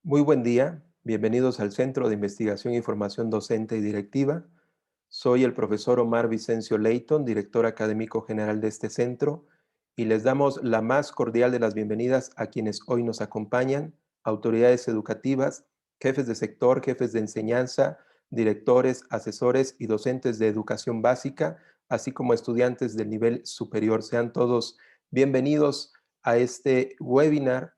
Muy buen día, bienvenidos al Centro de Investigación y Formación Docente y Directiva. Soy el profesor Omar Vicencio Leighton, director académico general de este centro, y les damos la más cordial de las bienvenidas a quienes hoy nos acompañan, autoridades educativas, jefes de sector, jefes de enseñanza, directores, asesores y docentes de educación básica, así como estudiantes del nivel superior. Sean todos bienvenidos a este webinar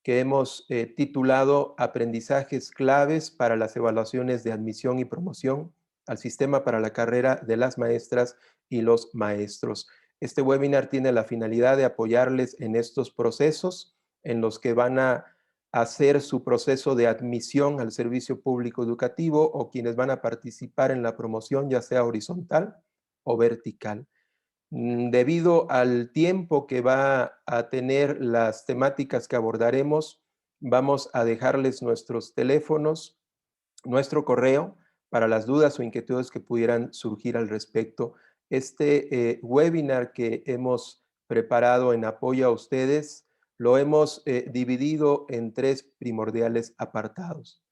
que hemos titulado Aprendizajes claves para las evaluaciones de admisión y promoción al sistema para la carrera de las maestras y los maestros. Este webinar tiene la finalidad de apoyarles en estos procesos en los que van a hacer su proceso de admisión al servicio público educativo o quienes van a participar en la promoción, ya sea horizontal o vertical. Debido al tiempo que va a tener las temáticas que abordaremos, vamos a dejarles nuestros teléfonos, nuestro correo para las dudas o inquietudes que pudieran surgir al respecto. Este webinar que hemos preparado en apoyo a ustedes lo hemos dividido en tres primordiales apartados.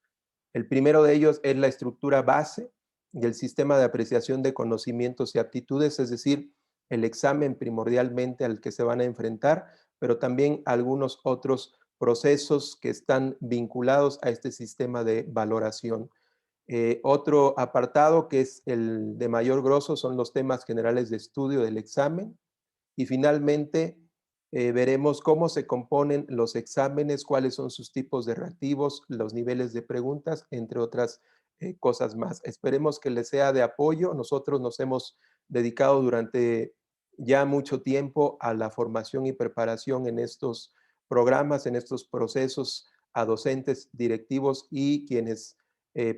El primero de ellos es la estructura base del sistema de apreciación de conocimientos y aptitudes, es decir, el examen primordialmente al que se van a enfrentar, pero también algunos otros procesos que están vinculados a este sistema de valoración. Otro apartado que es el de mayor grosso son los temas generales de estudio del examen y finalmente veremos cómo se componen los exámenes, cuáles son sus tipos de reactivos, los niveles de preguntas, entre otras cosas más. Esperemos que les sea de apoyo. Nosotros nos hemos dedicado durante ya mucho tiempo a la formación y preparación en estos programas, en estos procesos a docentes, directivos y quienes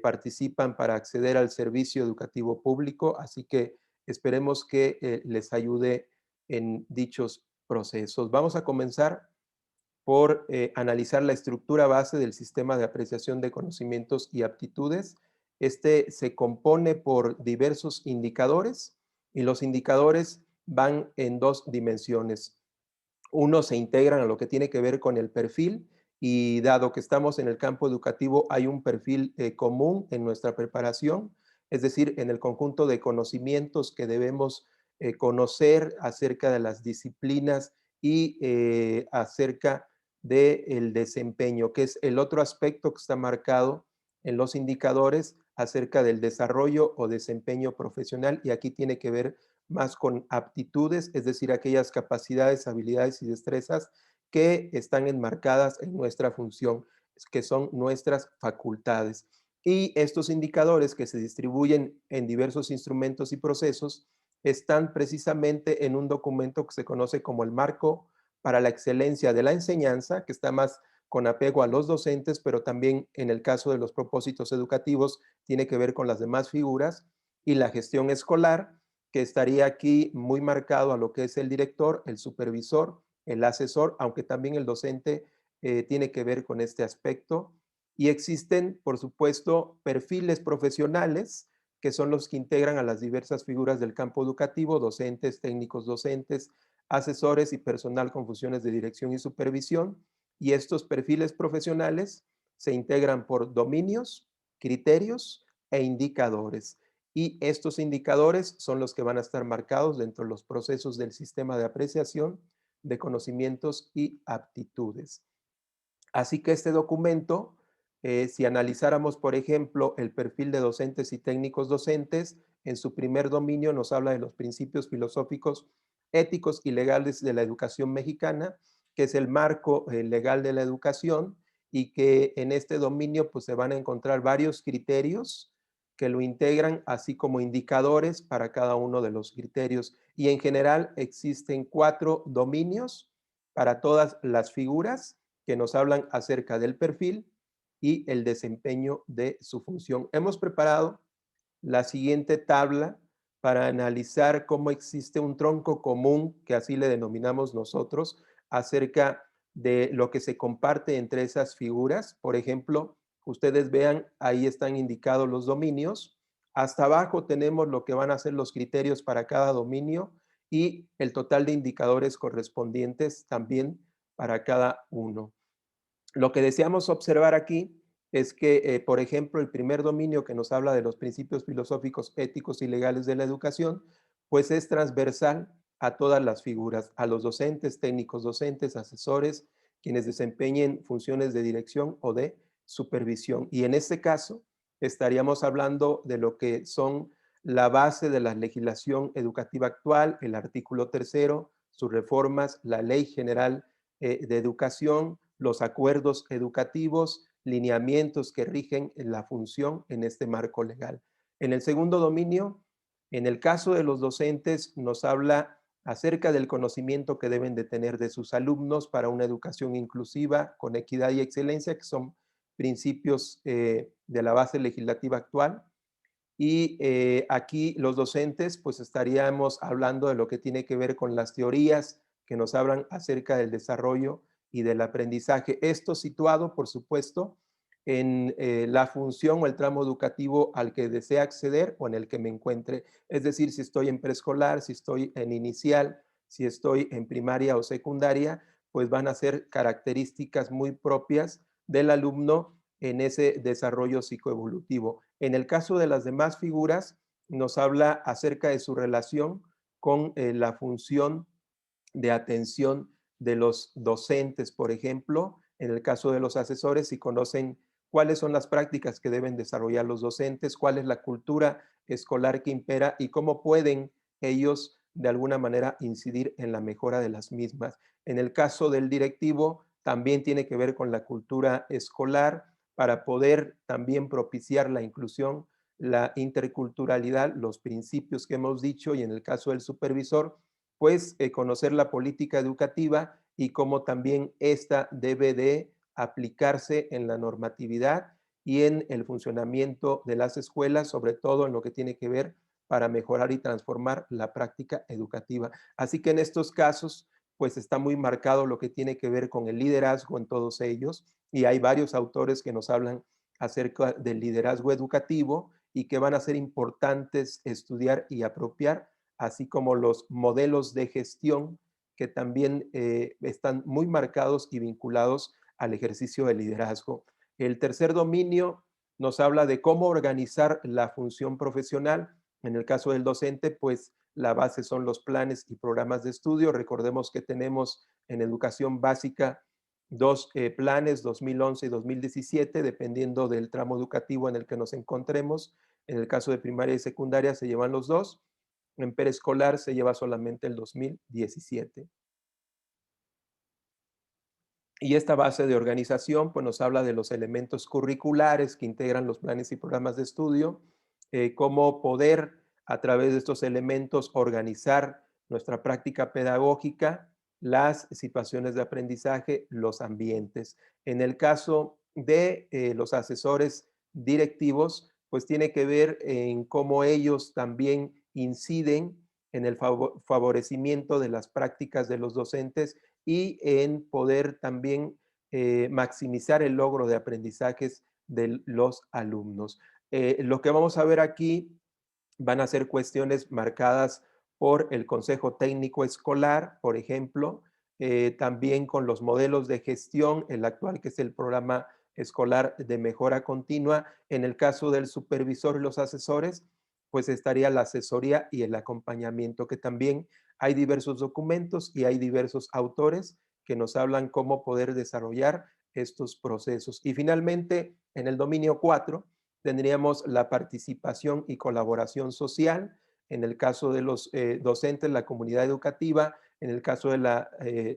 participan para acceder al servicio educativo público. Así que esperemos que les ayude en dichos procesos. Vamos a comenzar por analizar la estructura base del sistema de apreciación de conocimientos y aptitudes. Este se compone por diversos indicadores y los indicadores van en dos dimensiones. Uno se integran a lo que tiene que ver con el perfil y dado que estamos en el campo educativo hay un perfil común en nuestra preparación, es decir, en el conjunto de conocimientos que debemos conocer acerca de las disciplinas y acerca del desempeño, que es el otro aspecto que está marcado en los indicadores acerca del desarrollo o desempeño profesional, y aquí tiene que ver más con aptitudes, es decir, aquellas capacidades, habilidades y destrezas que están enmarcadas en nuestra función, que son nuestras facultades. Y estos indicadores que se distribuyen en diversos instrumentos y procesos están precisamente en un documento que se conoce como el Marco para la Excelencia de la Enseñanza, que está más con apego a los docentes, pero también en el caso de los propósitos educativos tiene que ver con las demás figuras, y la gestión escolar, que estaría aquí muy marcado a lo que es el director, el supervisor, el asesor, aunque también el docente tiene que ver con este aspecto. Y existen, por supuesto, perfiles profesionales que son los que integran a las diversas figuras del campo educativo, docentes, técnicos docentes, asesores y personal con funciones de dirección y supervisión. Y estos perfiles profesionales se integran por dominios, criterios e indicadores. Y estos indicadores son los que van a estar marcados dentro de los procesos del sistema de apreciación de conocimientos y aptitudes. Así que este documento, si analizáramos, por ejemplo, el perfil de docentes y técnicos docentes, en su primer dominio nos habla de los principios filosóficos, éticos y legales de la educación mexicana, que es el marco legal de la educación, y que en este dominio pues, se van a encontrar varios criterios que lo integran, así como indicadores para cada uno de los criterios. Y en general existen 4 dominios para todas las figuras que nos hablan acerca del perfil y el desempeño de su función. Hemos preparado la siguiente tabla para analizar cómo existe un tronco común, que así le denominamos nosotros, acerca de lo que se comparte entre esas figuras. Por ejemplo, ustedes vean, ahí están indicados los dominios. Hasta abajo tenemos lo que van a ser los criterios para cada dominio y el total de indicadores correspondientes también para cada uno. Lo que deseamos observar aquí es que, por ejemplo, el primer dominio que nos habla de los principios filosóficos, éticos y legales de la educación, pues es transversal a todas las figuras, a los docentes, técnicos docentes, asesores, quienes desempeñen funciones de dirección o de supervisión. Y en este caso, estaríamos hablando de lo que son la base de la legislación educativa actual, el artículo tercero, sus reformas, la Ley General de Educación, los acuerdos educativos, lineamientos que rigen la función en este marco legal. En el segundo dominio, en el caso de los docentes, nos habla acerca del conocimiento que deben de tener de sus alumnos para una educación inclusiva, con equidad y excelencia, que son principios de la base legislativa actual. Y aquí los docentes, pues estaríamos hablando de lo que tiene que ver con las teorías que nos hablan acerca del desarrollo y del aprendizaje. Esto situado, por supuesto, en la función o el tramo educativo al que desea acceder o en el que me encuentre. Es decir, si estoy en preescolar, si estoy en inicial, si estoy en primaria o secundaria, pues van a ser características muy propias del alumno en ese desarrollo psicoevolutivo. En el caso de las demás figuras, nos habla acerca de su relación con la función de atención de los docentes, por ejemplo, en el caso de los asesores, si conocen cuáles son las prácticas que deben desarrollar los docentes, cuál es la cultura escolar que impera y cómo pueden ellos de alguna manera incidir en la mejora de las mismas. En el caso del directivo, también tiene que ver con la cultura escolar para poder también propiciar la inclusión, la interculturalidad, los principios que hemos dicho, y en el caso del supervisor, pues conocer la política educativa y cómo también esta debe de aplicarse en la normatividad y en el funcionamiento de las escuelas, sobre todo en lo que tiene que ver para mejorar y transformar la práctica educativa. Así que en estos casos, pues está muy marcado lo que tiene que ver con el liderazgo en todos ellos, y hay varios autores que nos hablan acerca del liderazgo educativo y que van a ser importantes estudiar y apropiar, así como los modelos de gestión que también están muy marcados y vinculados al ejercicio del liderazgo. El tercer dominio nos habla de cómo organizar la función profesional. En el caso del docente, pues la base son los planes y programas de estudio. Recordemos que tenemos en educación básica dos planes, 2011 y 2017, dependiendo del tramo educativo en el que nos encontremos. En el caso de primaria y secundaria se llevan los dos. En preescolar se lleva solamente el 2017. Y esta base de organización pues nos habla de los elementos curriculares que integran los planes y programas de estudio, cómo poder a través de estos elementos organizar nuestra práctica pedagógica, las situaciones de aprendizaje, los ambientes. En el caso de los asesores directivos, pues tiene que ver en cómo ellos también inciden en el favorecimiento de las prácticas de los docentes y en poder también maximizar el logro de aprendizajes de los alumnos. Lo que vamos a ver aquí van a ser cuestiones marcadas por el Consejo Técnico Escolar, por ejemplo, también con los modelos de gestión, el actual que es el programa escolar de mejora continua. En el caso del supervisor y los asesores, pues estaría la asesoría y el acompañamiento, que también hay diversos documentos y hay diversos autores que nos hablan cómo poder desarrollar estos procesos. Y finalmente, en el dominio 4, tendríamos la participación y colaboración social, en el caso de los docentes, la comunidad educativa, en el caso de las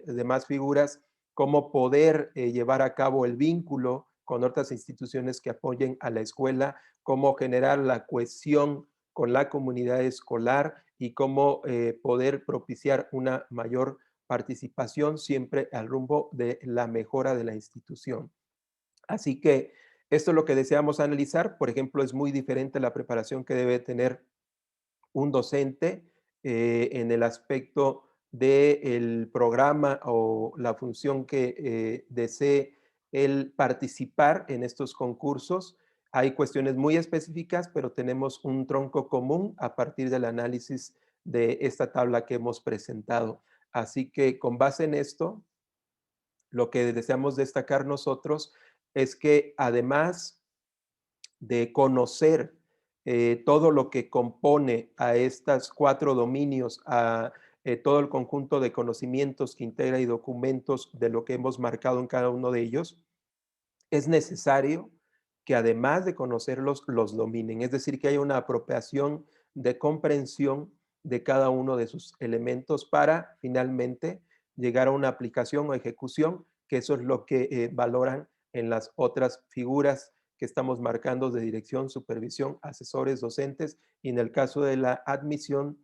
demás figuras, cómo poder llevar a cabo el vínculo con otras instituciones que apoyen a la escuela, cómo generar la cohesión con la comunidad escolar y cómo poder propiciar una mayor participación siempre al rumbo de la mejora de la institución. Así que esto es lo que deseamos analizar. Por ejemplo, es muy diferente la preparación que debe tener un docente en el aspecto del programa o la función que desee el participar en estos concursos. Hay cuestiones muy específicas, pero tenemos un tronco común a partir del análisis de esta tabla que hemos presentado. Así que con base en esto, lo que deseamos destacar nosotros es que además de conocer todo lo que compone a estas 4 dominios, a todo el conjunto de conocimientos que integra y documentos de lo que hemos marcado en cada uno de ellos, es necesario que además de conocerlos, los dominen. Es decir, que haya una apropiación de comprensión de cada uno de sus elementos para finalmente llegar a una aplicación o ejecución, que eso es lo que valoran en las otras figuras que estamos marcando de dirección, supervisión, asesores, docentes, y en el caso de la admisión,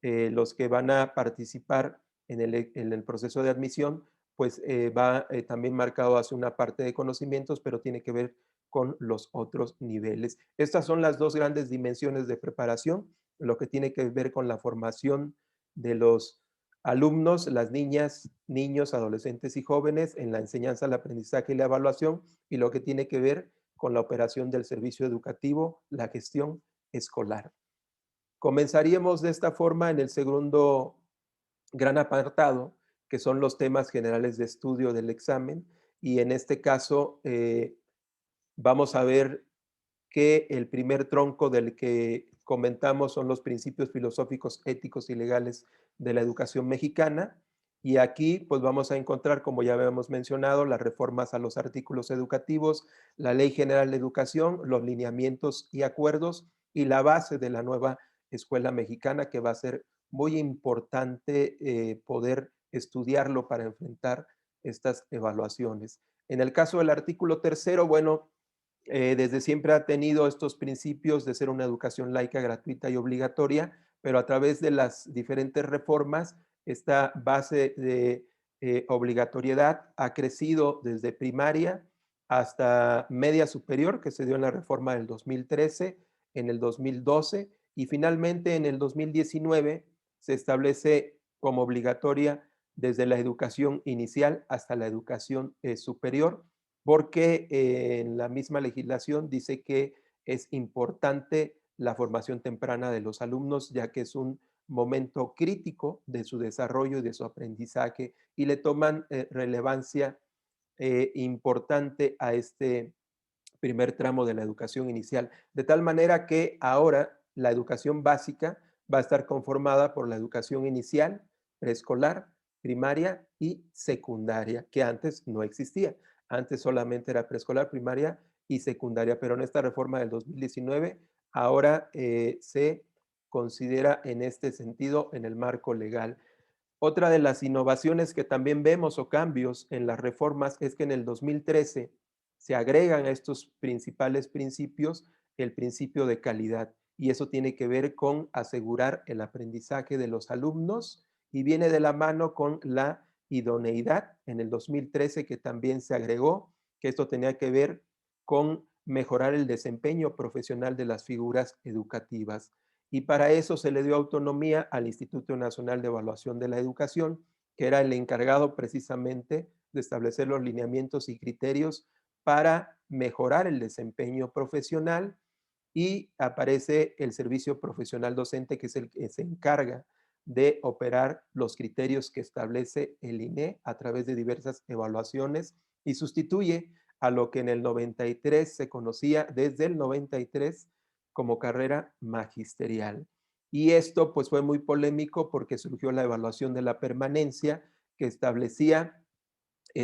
los que van a participar en el proceso de admisión pues va también marcado hacia una parte de conocimientos, pero tiene que ver con los otros niveles. Estas son las dos grandes dimensiones de preparación, lo que tiene que ver con la formación de los alumnos, las niñas, niños, adolescentes y jóvenes en la enseñanza, el aprendizaje y la evaluación, y lo que tiene que ver con la operación del servicio educativo, la gestión escolar. Comenzaríamos de esta forma en el segundo gran apartado, que son los temas generales de estudio del examen, y en este caso vamos a ver que el primer tronco del que comentamos son los principios filosóficos, éticos y legales de la educación mexicana, y aquí pues vamos a encontrar, como ya habíamos mencionado, las reformas a los artículos educativos, la Ley General de Educación, los lineamientos y acuerdos, y la base de la nueva escuela mexicana, que va a ser muy importante poder estudiarlo para enfrentar estas evaluaciones. En el caso del artículo tercero, bueno, desde siempre ha tenido estos principios de ser una educación laica, gratuita y obligatoria, pero a través de las diferentes reformas, esta base de obligatoriedad ha crecido desde primaria hasta media superior, que se dio en la reforma del 2013, en el 2012 y finalmente en el 2019 se establece como obligatoria desde la educación inicial hasta la educación superior, porque en la misma legislación dice que es importante la formación temprana de los alumnos, ya que es un momento crítico de su desarrollo y de su aprendizaje y le toman relevancia importante a este primer tramo de la educación inicial, de tal manera que ahora la educación básica va a estar conformada por la educación inicial, preescolar, primaria y secundaria, que antes no existía. Antes solamente era preescolar, primaria y secundaria, pero en esta reforma del 2019 ahora se considera en este sentido en el marco legal. Otra de las innovaciones que también vemos o cambios en las reformas es que en el 2013 se agregan a estos principales principios el principio de calidad y eso tiene que ver con asegurar el aprendizaje de los alumnos y viene de la mano con la idoneidad en el 2013 que también se agregó, que esto tenía que ver con mejorar el desempeño profesional de las figuras educativas y para eso se le dio autonomía al Instituto Nacional de Evaluación de la Educación, que era el encargado precisamente de establecer los lineamientos y criterios para mejorar el desempeño profesional y aparece el servicio profesional docente, que es el que se encarga de operar los criterios que establece el INE a través de diversas evaluaciones y sustituye a lo que en el 93 se conocía desde el 93 como carrera magisterial. Y esto pues fue muy polémico porque surgió la evaluación de la permanencia que establecía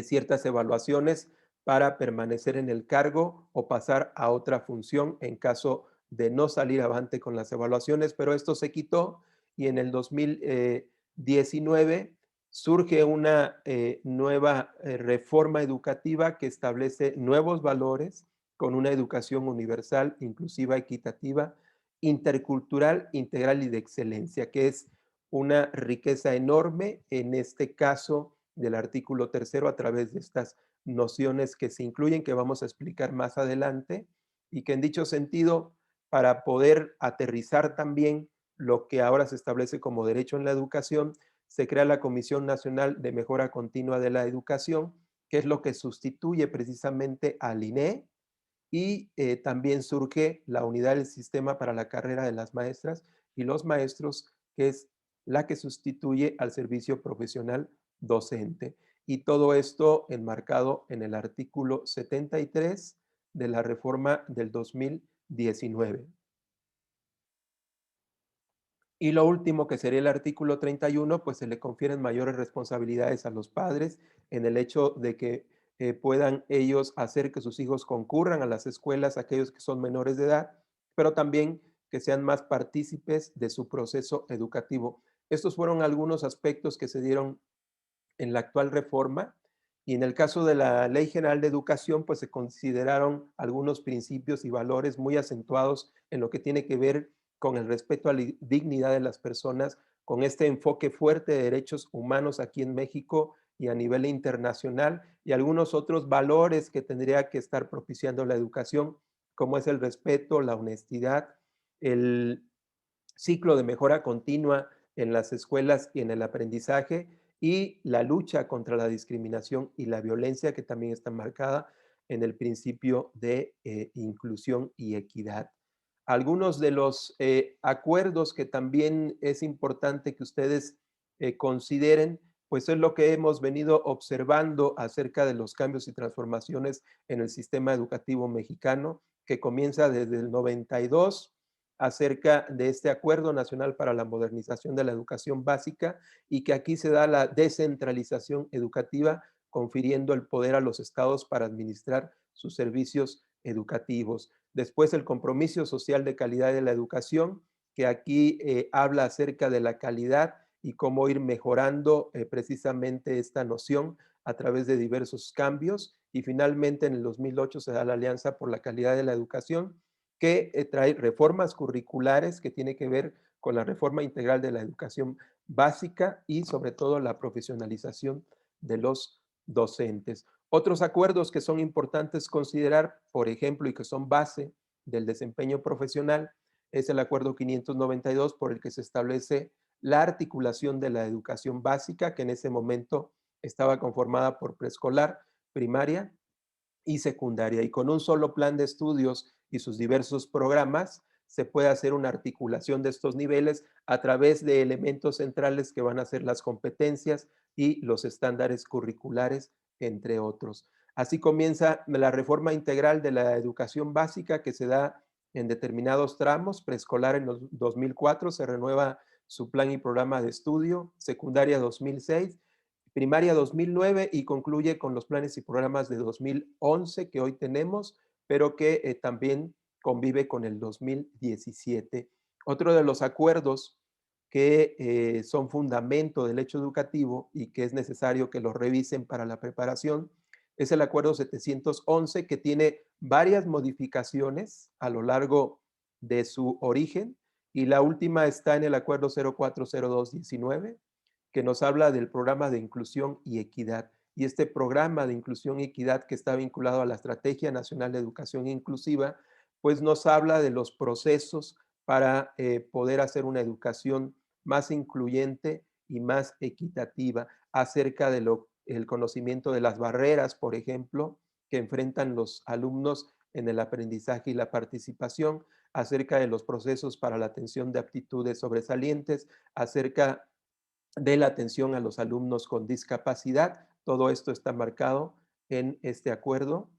ciertas evaluaciones para permanecer en el cargo o pasar a otra función en caso de no salir avante con las evaluaciones, pero esto se quitó y en el 2019 surge una nueva reforma educativa que establece nuevos valores con una educación universal, inclusiva, equitativa, intercultural, integral y de excelencia, que es una riqueza enorme en este caso del artículo tercero a través de estas nociones que se incluyen, que vamos a explicar más adelante, y que en dicho sentido, para poder aterrizar también lo que ahora se establece como derecho en la educación, se crea la Comisión Nacional de Mejora Continua de la Educación, que es lo que sustituye precisamente al INE, y también surge la unidad del sistema para la carrera de las maestras y los maestros, que es la que sustituye al servicio profesional docente. y todo esto enmarcado en el artículo 73 de la reforma del 2019. Y lo último, que sería el artículo 31, pues se le confieren mayores responsabilidades a los padres en el hecho de que puedan ellos hacer que sus hijos concurran a las escuelas, aquellos que son menores de edad, pero también que sean más partícipes de su proceso educativo. Estos fueron algunos aspectos que se dieron en la actual reforma, y en el caso de la Ley General de Educación, pues se consideraron algunos principios y valores muy acentuados en lo que tiene que ver con el respeto a la dignidad de las personas, con este enfoque fuerte de derechos humanos aquí en México y a nivel internacional, y algunos otros valores que tendría que estar propiciando la educación, como es el respeto, la honestidad, el ciclo de mejora continua en las escuelas y en el aprendizaje, y la lucha contra la discriminación y la violencia, que también está marcada en el principio de inclusión y equidad. Algunos de los acuerdos que también es importante que ustedes consideren, pues es lo que hemos venido observando acerca de los cambios y transformaciones en el sistema educativo mexicano, que comienza desde el 92 acerca de este Acuerdo Nacional para la Modernización de la Educación Básica, y que aquí se da la descentralización educativa, confiriendo el poder a los estados para administrar sus servicios educativos. Después, el compromiso social de calidad de la educación, que aquí habla acerca de la calidad y cómo ir mejorando precisamente esta noción a través de diversos cambios. Y finalmente, en el 2008 se da la Alianza por la Calidad de la Educación, que trae reformas curriculares que tiene que ver con la reforma integral de la educación básica y sobre todo la profesionalización de los docentes. Otros acuerdos que son importantes considerar, por ejemplo, y que son base del desempeño profesional, es el acuerdo 592, por el que se establece la articulación de la educación básica, que en ese momento estaba conformada por preescolar, primaria y secundaria, y con un solo plan de estudios y sus diversos programas se puede hacer una articulación de estos niveles a través de elementos centrales que van a ser las competencias y los estándares curriculares, entre otros. Así comienza la reforma integral de la educación básica, que se da en determinados tramos. Preescolar en 2004 se renueva su plan y programa de estudio, secundaria 2006, primaria 2009, y concluye con los planes y programas de 2011 que hoy tenemos, pero que también convive con el 2017. Otro de los acuerdos que son fundamento del hecho educativo y que es necesario que los revisen para la preparación es el acuerdo 711, que tiene varias modificaciones a lo largo de su origen, y la última está en el acuerdo 040219, que nos habla del programa de inclusión y equidad. Y este programa de inclusión y equidad, que está vinculado a la Estrategia Nacional de Educación Inclusiva, pues nos habla de los procesos para poder hacer una educación más incluyente y más equitativa, acerca de el conocimiento de las barreras, por ejemplo, que enfrentan los alumnos en el aprendizaje y la participación, acerca de los procesos para la atención de aptitudes sobresalientes, acerca de la atención a los alumnos con discapacidad. Todo esto está marcado en este acuerdo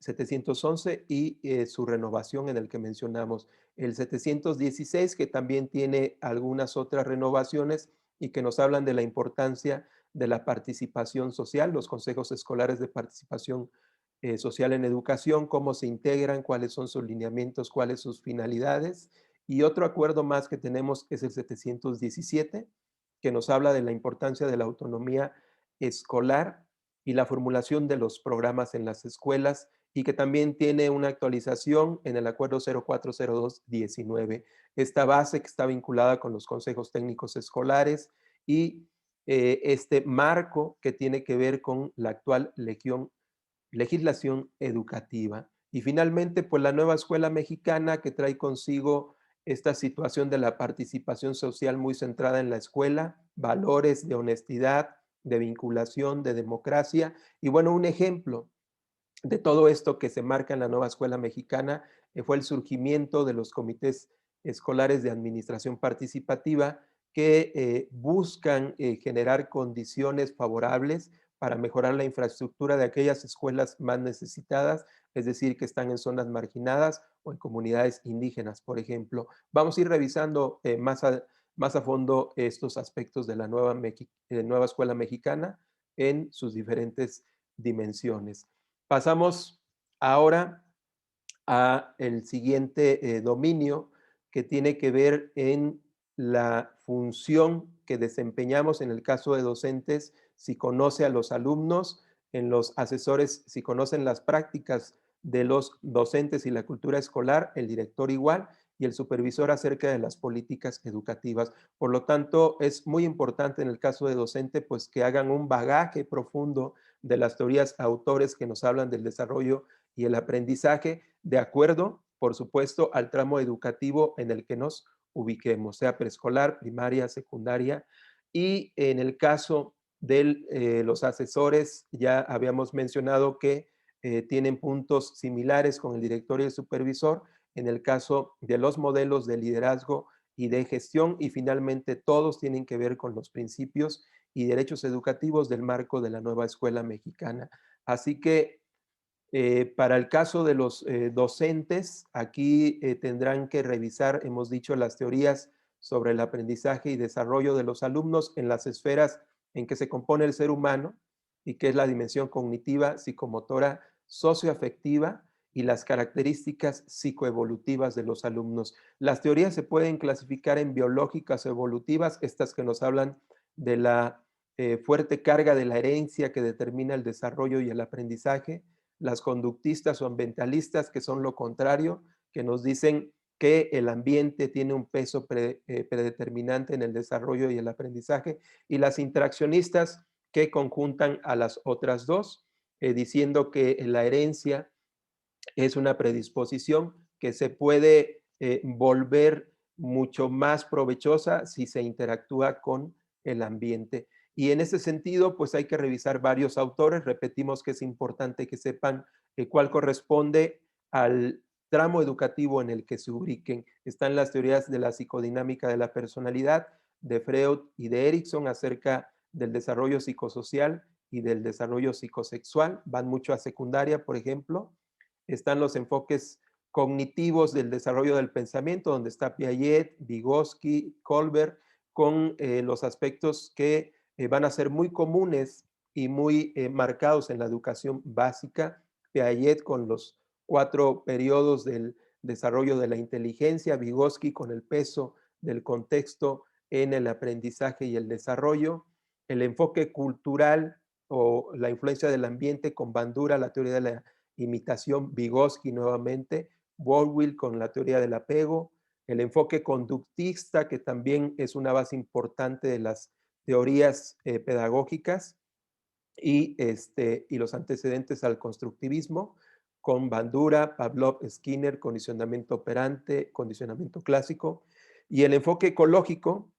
711 y su renovación en el que mencionamos. El 716, que también tiene algunas otras renovaciones y que nos hablan de la importancia de la participación social, los consejos escolares de participación social en educación, cómo se integran, cuáles son sus lineamientos, cuáles sus finalidades. Y otro acuerdo más que tenemos es el 717, que nos habla de la importancia de la autonomía escolar y la formulación de los programas en las escuelas, y que también tiene una actualización en el acuerdo 040219. Esta base que está vinculada con los consejos técnicos escolares y este marco que tiene que ver con la actual legislación educativa. Y finalmente, pues la nueva escuela mexicana, que trae consigo esta situación de la participación social muy centrada en la escuela, valores de honestidad, de vinculación, de democracia. Y bueno, un ejemplo de todo esto que se marca en la nueva escuela mexicana fue el surgimiento de los comités escolares de administración participativa, que buscan generar condiciones favorables para mejorar la infraestructura de aquellas escuelas más necesitadas, es decir, que están en zonas marginadas o en comunidades indígenas, por ejemplo. Vamos a ir revisando más a fondo estos aspectos de la nueva escuela mexicana en sus diferentes dimensiones. Pasamos ahora a el siguiente dominio que tiene que ver en la función que desempeñamos en el caso de docentes, si conoce a los alumnos, en los asesores, si conocen las prácticas de los docentes y la cultura escolar, el director igual, y el supervisor acerca de las políticas educativas. Por lo tanto, es muy importante en el caso de docente, pues que hagan un bagaje profundo de las teorías autores que nos hablan del desarrollo y el aprendizaje, de acuerdo, por supuesto, al tramo educativo en el que nos ubiquemos, sea preescolar, primaria, secundaria. Y en el caso de los asesores, ya habíamos mencionado que tienen puntos similares con el director y el supervisor. En el caso de los modelos de liderazgo y de gestión, y finalmente todos tienen que ver con los principios y derechos educativos del marco de la nueva escuela mexicana. Así que para el caso de los docentes, aquí tendrán que revisar, hemos dicho, las teorías sobre el aprendizaje y desarrollo de los alumnos en las esferas en que se compone el ser humano y que es la dimensión cognitiva, psicomotora, socioafectiva y las características psicoevolutivas de los alumnos. Las teorías se pueden clasificar en biológicas o evolutivas, estas que nos hablan de la fuerte carga de la herencia que determina el desarrollo y el aprendizaje, las conductistas o ambientalistas, que son lo contrario, que nos dicen que el ambiente tiene un peso predeterminante en el desarrollo y el aprendizaje, y las interaccionistas, que conjuntan a las otras dos, diciendo que la herencia es una predisposición que se puede volver mucho más provechosa si se interactúa con el ambiente. Y en ese sentido, pues hay que revisar varios autores. Repetimos que es importante que sepan cuál corresponde al tramo educativo en el que se ubiquen. Están las teorías de la psicodinámica de la personalidad de Freud y de Erikson acerca del desarrollo psicosocial y del desarrollo psicosexual. Van mucho a secundaria, por ejemplo. Están los enfoques cognitivos del desarrollo del pensamiento, donde está Piaget, Vygotsky, Kohlberg, con los aspectos que van a ser muy comunes y muy marcados en la educación básica. Piaget con los 4 periodos del desarrollo de la inteligencia, Vygotsky con el peso del contexto en el aprendizaje y el desarrollo, el enfoque cultural o la influencia del ambiente con Bandura, la teoría de la imitación, Vygotsky nuevamente, Baldwin con la teoría del apego, el enfoque conductista, que también es una base importante de las teorías pedagógicas, y los antecedentes al constructivismo, con Bandura, Pavlov, Skinner, condicionamiento operante, condicionamiento clásico, y el enfoque ecológico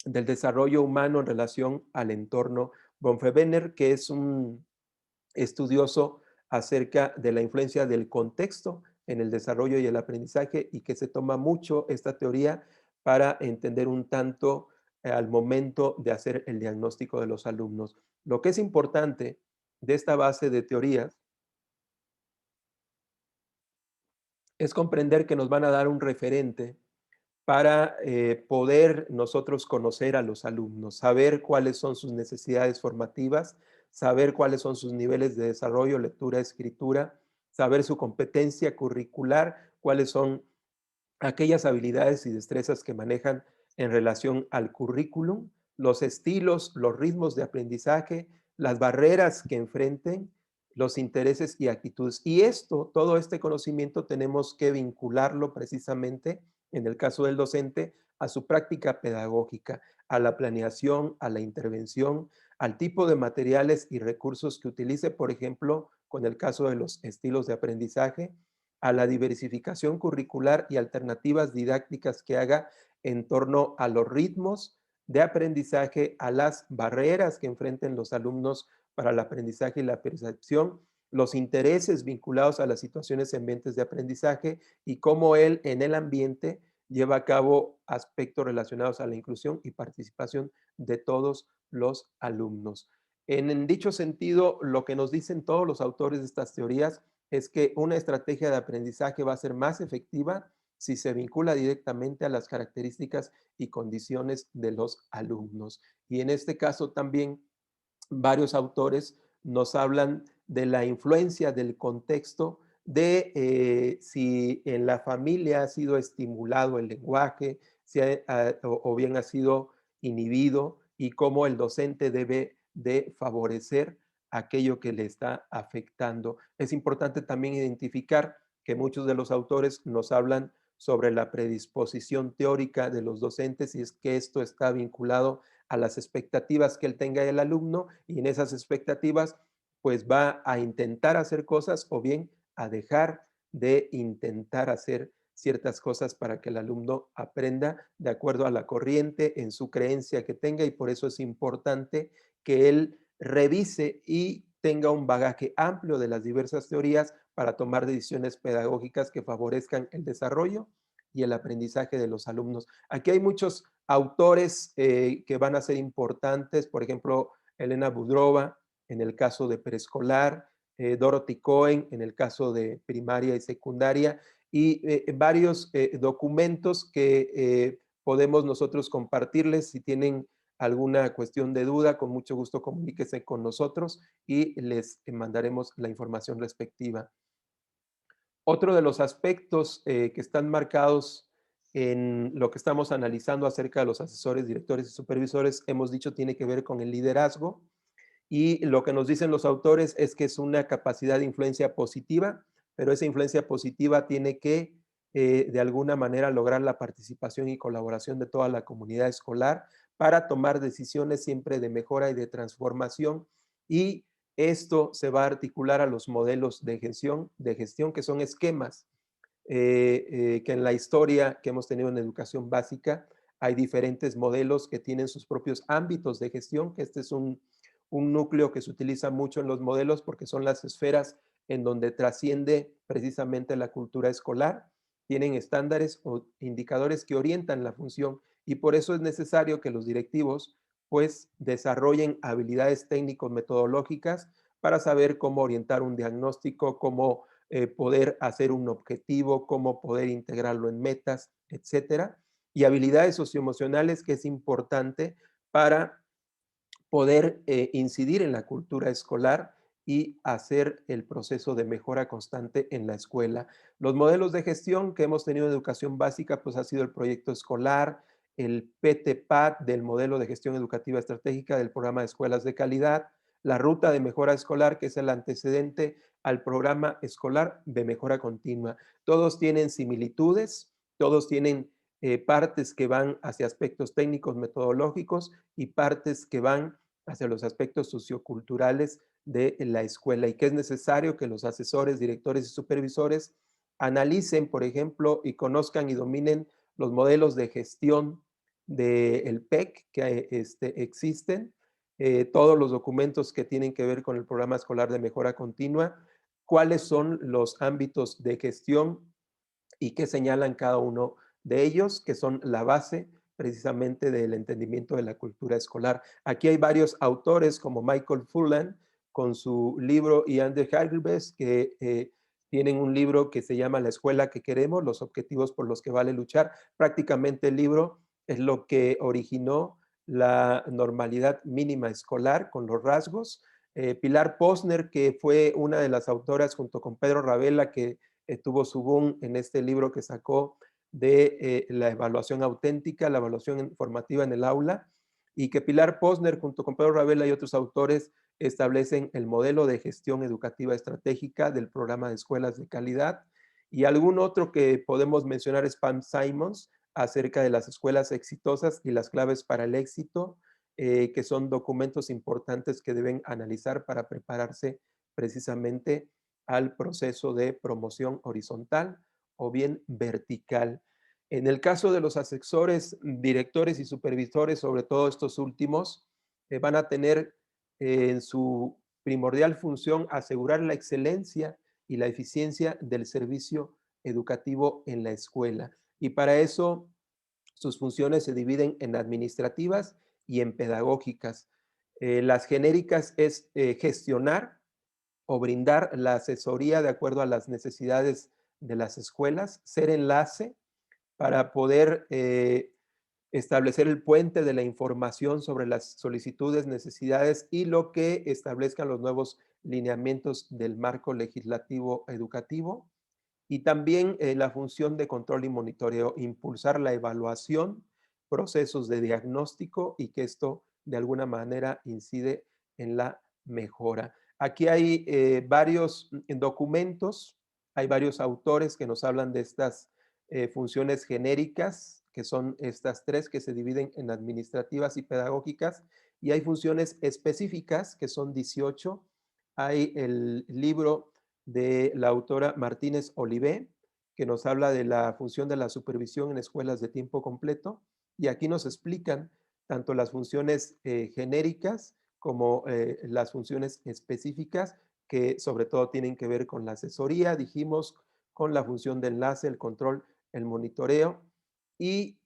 del desarrollo humano en relación al entorno, Bonfebenner, que es un estudioso acerca de la influencia del contexto en el desarrollo y el aprendizaje, y que se toma mucho esta teoría para entender un tanto al momento de hacer el diagnóstico de los alumnos. Lo que es importante de esta base de teorías es comprender que nos van a dar un referente para poder nosotros conocer a los alumnos, saber cuáles son sus necesidades formativas, saber cuáles son sus niveles de desarrollo, lectura, escritura, saber su competencia curricular, cuáles son aquellas habilidades y destrezas que manejan en relación al currículum, los estilos, los ritmos de aprendizaje, las barreras que enfrenten, los intereses y actitudes. Y esto, todo este conocimiento tenemos que vincularlo precisamente, en el caso del docente, a su práctica pedagógica, a la planeación, a la intervención, al tipo de materiales y recursos que utilice, por ejemplo, con el caso de los estilos de aprendizaje, a la diversificación curricular y alternativas didácticas que haga en torno a los ritmos de aprendizaje, a las barreras que enfrenten los alumnos para el aprendizaje y la percepción, los intereses vinculados a las situaciones y ambientes de aprendizaje y cómo él en el ambiente lleva a cabo aspectos relacionados a la inclusión y participación de todos los alumnos. En dicho sentido, lo que nos dicen todos los autores de estas teorías es que una estrategia de aprendizaje va a ser más efectiva si se vincula directamente a las características y condiciones de los alumnos. Y en este caso también varios autores nos hablan de la influencia del contexto, de si en la familia ha sido estimulado el lenguaje, si o bien ha sido inhibido, y cómo el docente debe de favorecer aquello que le está afectando. Es importante también identificar que muchos de los autores nos hablan sobre la predisposición teórica de los docentes, y es que esto está vinculado a las expectativas que él tenga del alumno, y en esas expectativas pues va a intentar hacer cosas o bien a dejar de intentar hacer ciertas cosas para que el alumno aprenda de acuerdo a la corriente en su creencia que tenga, y por eso es importante que él revise y tenga un bagaje amplio de las diversas teorías para tomar decisiones pedagógicas que favorezcan el desarrollo y el aprendizaje de los alumnos. Aquí hay muchos autores que van a ser importantes, por ejemplo, Elena Budrova en el caso de preescolar, Dorothy Cohen en el caso de primaria y secundaria, y varios documentos que podemos nosotros compartirles. Si tienen alguna cuestión de duda, con mucho gusto comuníquese con nosotros y les mandaremos la información respectiva. Otro de los aspectos que están marcados en lo que estamos analizando acerca de los asesores, directores y supervisores, hemos dicho, tiene que ver con el liderazgo, y lo que nos dicen los autores es que es una capacidad de influencia positiva, pero esa influencia positiva tiene que de alguna manera lograr la participación y colaboración de toda la comunidad escolar para tomar decisiones siempre de mejora y de transformación, y esto se va a articular a los modelos de gestión que son esquemas que en la historia que hemos tenido en educación básica hay diferentes modelos que tienen sus propios ámbitos de gestión, que este es un núcleo que se utiliza mucho en los modelos porque son las esferas en donde trasciende precisamente la cultura escolar, tienen estándares o indicadores que orientan la función, y por eso es necesario que los directivos pues desarrollen habilidades técnicos metodológicas para saber cómo orientar un diagnóstico, cómo poder hacer un objetivo, cómo poder integrarlo en metas, etcétera. Y habilidades socioemocionales, que es importante para poder incidir en la cultura escolar y hacer el proceso de mejora constante en la escuela. Los modelos de gestión que hemos tenido en educación básica, pues ha sido el proyecto escolar, el PTPAT del modelo de gestión educativa estratégica del programa de escuelas de calidad, la ruta de mejora escolar, que es el antecedente al programa escolar de mejora continua. Todos tienen similitudes, todos tienen partes que van hacia aspectos técnicos metodológicos y partes que van hacia los aspectos socioculturales de la escuela, y que es necesario que los asesores, directores y supervisores analicen, por ejemplo, y conozcan y dominen los modelos de gestión del PEC que existen, todos los documentos que tienen que ver con el programa escolar de mejora continua, cuáles son los ámbitos de gestión y qué señalan cada uno de ellos, que son la base precisamente del entendimiento de la cultura escolar. Aquí hay varios autores como Michael Fullan con su libro, y Andrew Hargreaves, que tienen un libro que se llama La escuela que queremos, los objetivos por los que vale luchar. Prácticamente el libro es lo que originó la normalidad mínima escolar con los rasgos. Pilar Posner, que fue una de las autoras junto con Pedro Ravela, que tuvo su boom en este libro que sacó de la evaluación auténtica, la evaluación formativa en el aula, y que Pilar Posner junto con Pedro Ravela y otros autores establecen el modelo de gestión educativa estratégica del programa de escuelas de calidad. Y algún otro que podemos mencionar es Pam Simons acerca de las escuelas exitosas y las claves para el éxito, que son documentos importantes que deben analizar para prepararse precisamente al proceso de promoción horizontal o bien vertical. En el caso de los asesores, directores y supervisores, sobre todo estos últimos, van a tener en su primordial función asegurar la excelencia y la eficiencia del servicio educativo en la escuela. Y para eso sus funciones se dividen en administrativas y en pedagógicas. Las genéricas es gestionar o brindar la asesoría de acuerdo a las necesidades de las escuelas, ser enlace para poder establecer el puente de la información sobre las solicitudes, necesidades y lo que establezcan los nuevos lineamientos del marco legislativo educativo. Y también la función de control y monitoreo, impulsar la evaluación, procesos de diagnóstico y que esto de alguna manera incide en la mejora. Aquí hay varios documentos, hay varios autores que nos hablan de estas funciones genéricas, que son estas tres que se dividen en administrativas y pedagógicas, y hay funciones específicas, que son 18. Hay el libro de la autora Martínez Olivé, que nos habla de la función de la supervisión en escuelas de tiempo completo, y aquí nos explican tanto las funciones genéricas como las funciones específicas, que sobre todo tienen que ver con la asesoría, dijimos, con la función de enlace, el control, el monitoreo, y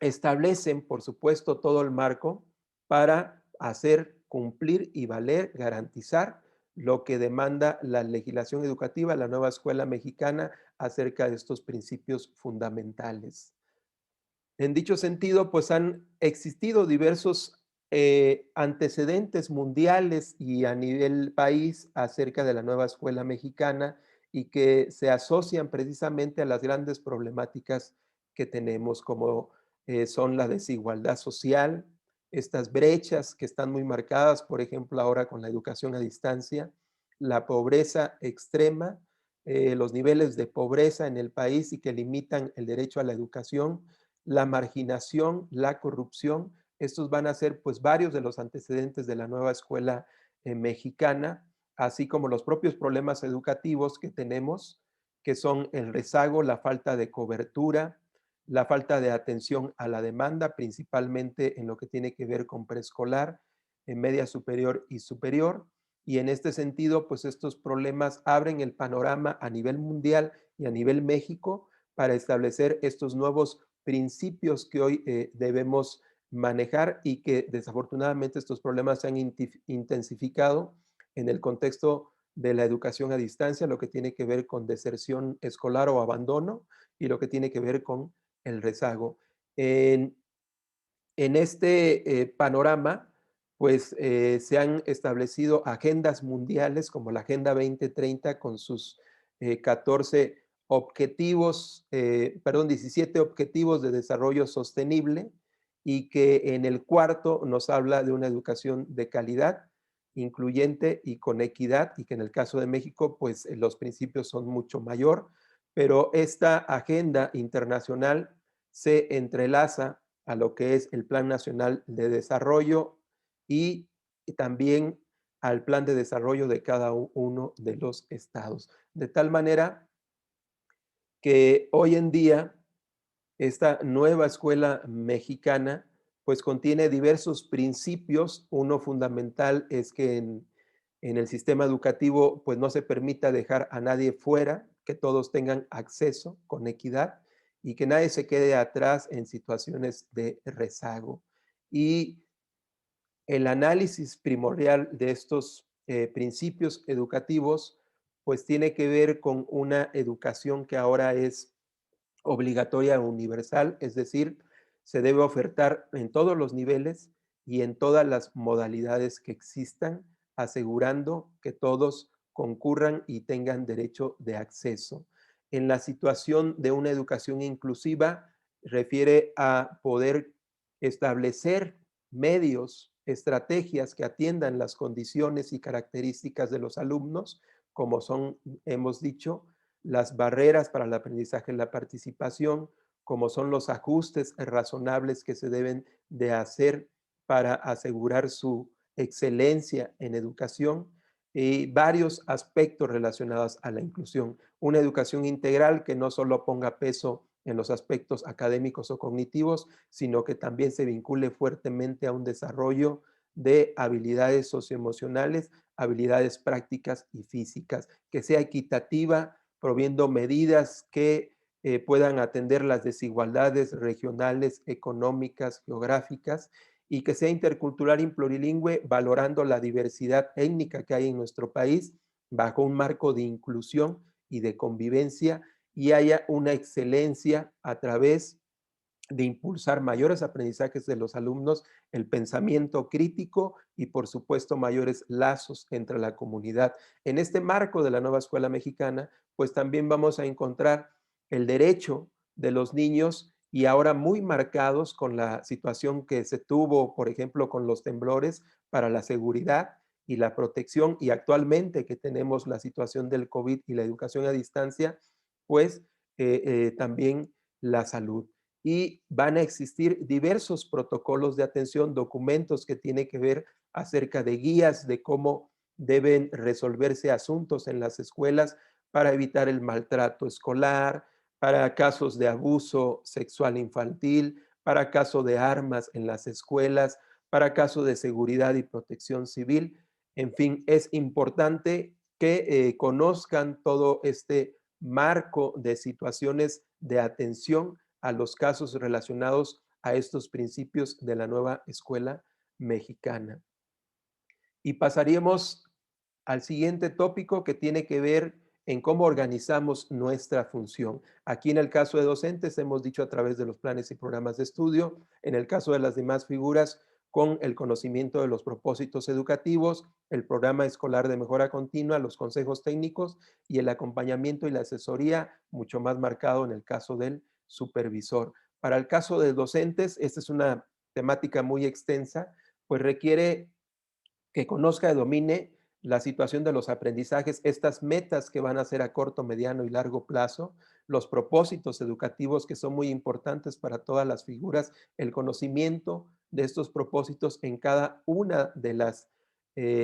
establecen, por supuesto, todo el marco para hacer cumplir y valer, garantizar lo que demanda la legislación educativa, la nueva escuela mexicana, acerca de estos principios fundamentales. En dicho sentido, pues han existido diversos antecedentes mundiales y a nivel país acerca de la nueva escuela mexicana y que se asocian precisamente a las grandes problemáticas que tenemos, como son la desigualdad social, estas brechas que están muy marcadas, por ejemplo, ahora con la educación a distancia, la pobreza extrema, los niveles de pobreza en el país y que limitan el derecho a la educación, la marginación, la corrupción. Estos van a ser pues varios de los antecedentes de la nueva escuela mexicana, así como los propios problemas educativos que tenemos, que son el rezago, la falta de cobertura, la falta de atención a la demanda, principalmente en lo que tiene que ver con preescolar, en media superior y superior. Y en este sentido, pues estos problemas abren el panorama a nivel mundial y a nivel México para establecer estos nuevos principios que hoy debemos manejar y que desafortunadamente estos problemas se han intensificado en el contexto de la educación a distancia, lo que tiene que ver con deserción escolar o abandono y lo que tiene que ver con el rezago. En, en este panorama, pues se han establecido agendas mundiales como la Agenda 2030 con sus 14 objetivos, 17 objetivos de desarrollo sostenible y que en el cuarto nos habla de una educación de calidad, incluyente y con equidad, y que en el caso de México, pues los principios son mucho mayor, pero esta agenda internacional se entrelaza a lo que es el Plan Nacional de Desarrollo y también al plan de desarrollo de cada uno de los estados. De tal manera que hoy en día esta nueva escuela mexicana pues contiene diversos principios. Uno fundamental es que en el sistema educativo pues no se permita dejar a nadie fuera, que todos tengan acceso con equidad y que nadie se quede atrás en situaciones de rezago. Y el análisis primordial de estos principios educativos pues tiene que ver con una educación que ahora es obligatoria universal, es decir, se debe ofertar en todos los niveles y en todas las modalidades que existan, asegurando que todos concurran y tengan derecho de acceso. En la situación de una educación inclusiva, refiere a poder establecer medios, estrategias que atiendan las condiciones y características de los alumnos, como son, hemos dicho, las barreras para el aprendizaje y la participación, como son los ajustes razonables que se deben de hacer para asegurar su excelencia en educación y varios aspectos relacionados a la inclusión. Una educación integral que no solo ponga peso en los aspectos académicos o cognitivos, sino que también se vincule fuertemente a un desarrollo de habilidades socioemocionales, habilidades prácticas y físicas, que sea equitativa, proviendo medidas que puedan atender las desigualdades regionales, económicas, geográficas y que sea intercultural y plurilingüe, valorando la diversidad étnica que hay en nuestro país, bajo un marco de inclusión y de convivencia, y haya una excelencia a través de impulsar mayores aprendizajes de los alumnos, el pensamiento crítico y, por supuesto, mayores lazos entre la comunidad. En este marco de la nueva escuela mexicana, pues también vamos a encontrar el derecho de los niños y ahora muy marcados con la situación que se tuvo, por ejemplo, con los temblores para la seguridad y la protección, y actualmente que tenemos la situación del COVID y la educación a distancia, pues también la salud, y van a existir diversos protocolos de atención, documentos que tienen que ver acerca de guías de cómo deben resolverse asuntos en las escuelas para evitar el maltrato escolar, para casos de abuso sexual infantil, para caso de armas en las escuelas, para caso de seguridad y protección civil. En fin, es importante que conozcan todo este marco de situaciones de atención a los casos relacionados a estos principios de la nueva escuela mexicana. Y pasaríamos al siguiente tópico, que tiene que ver en cómo organizamos nuestra función. Aquí en el caso de docentes hemos dicho a través de los planes y programas de estudio, en el caso de las demás figuras, con el conocimiento de los propósitos educativos, el programa escolar de mejora continua, los consejos técnicos y el acompañamiento y la asesoría, mucho más marcado en el caso del supervisor. Para el caso de docentes, esta es una temática muy extensa, pues requiere que conozca y domine la situación de los aprendizajes, estas metas que van a ser a corto, mediano y largo plazo, los propósitos educativos que son muy importantes para todas las figuras, el conocimiento de estos propósitos en cada una de las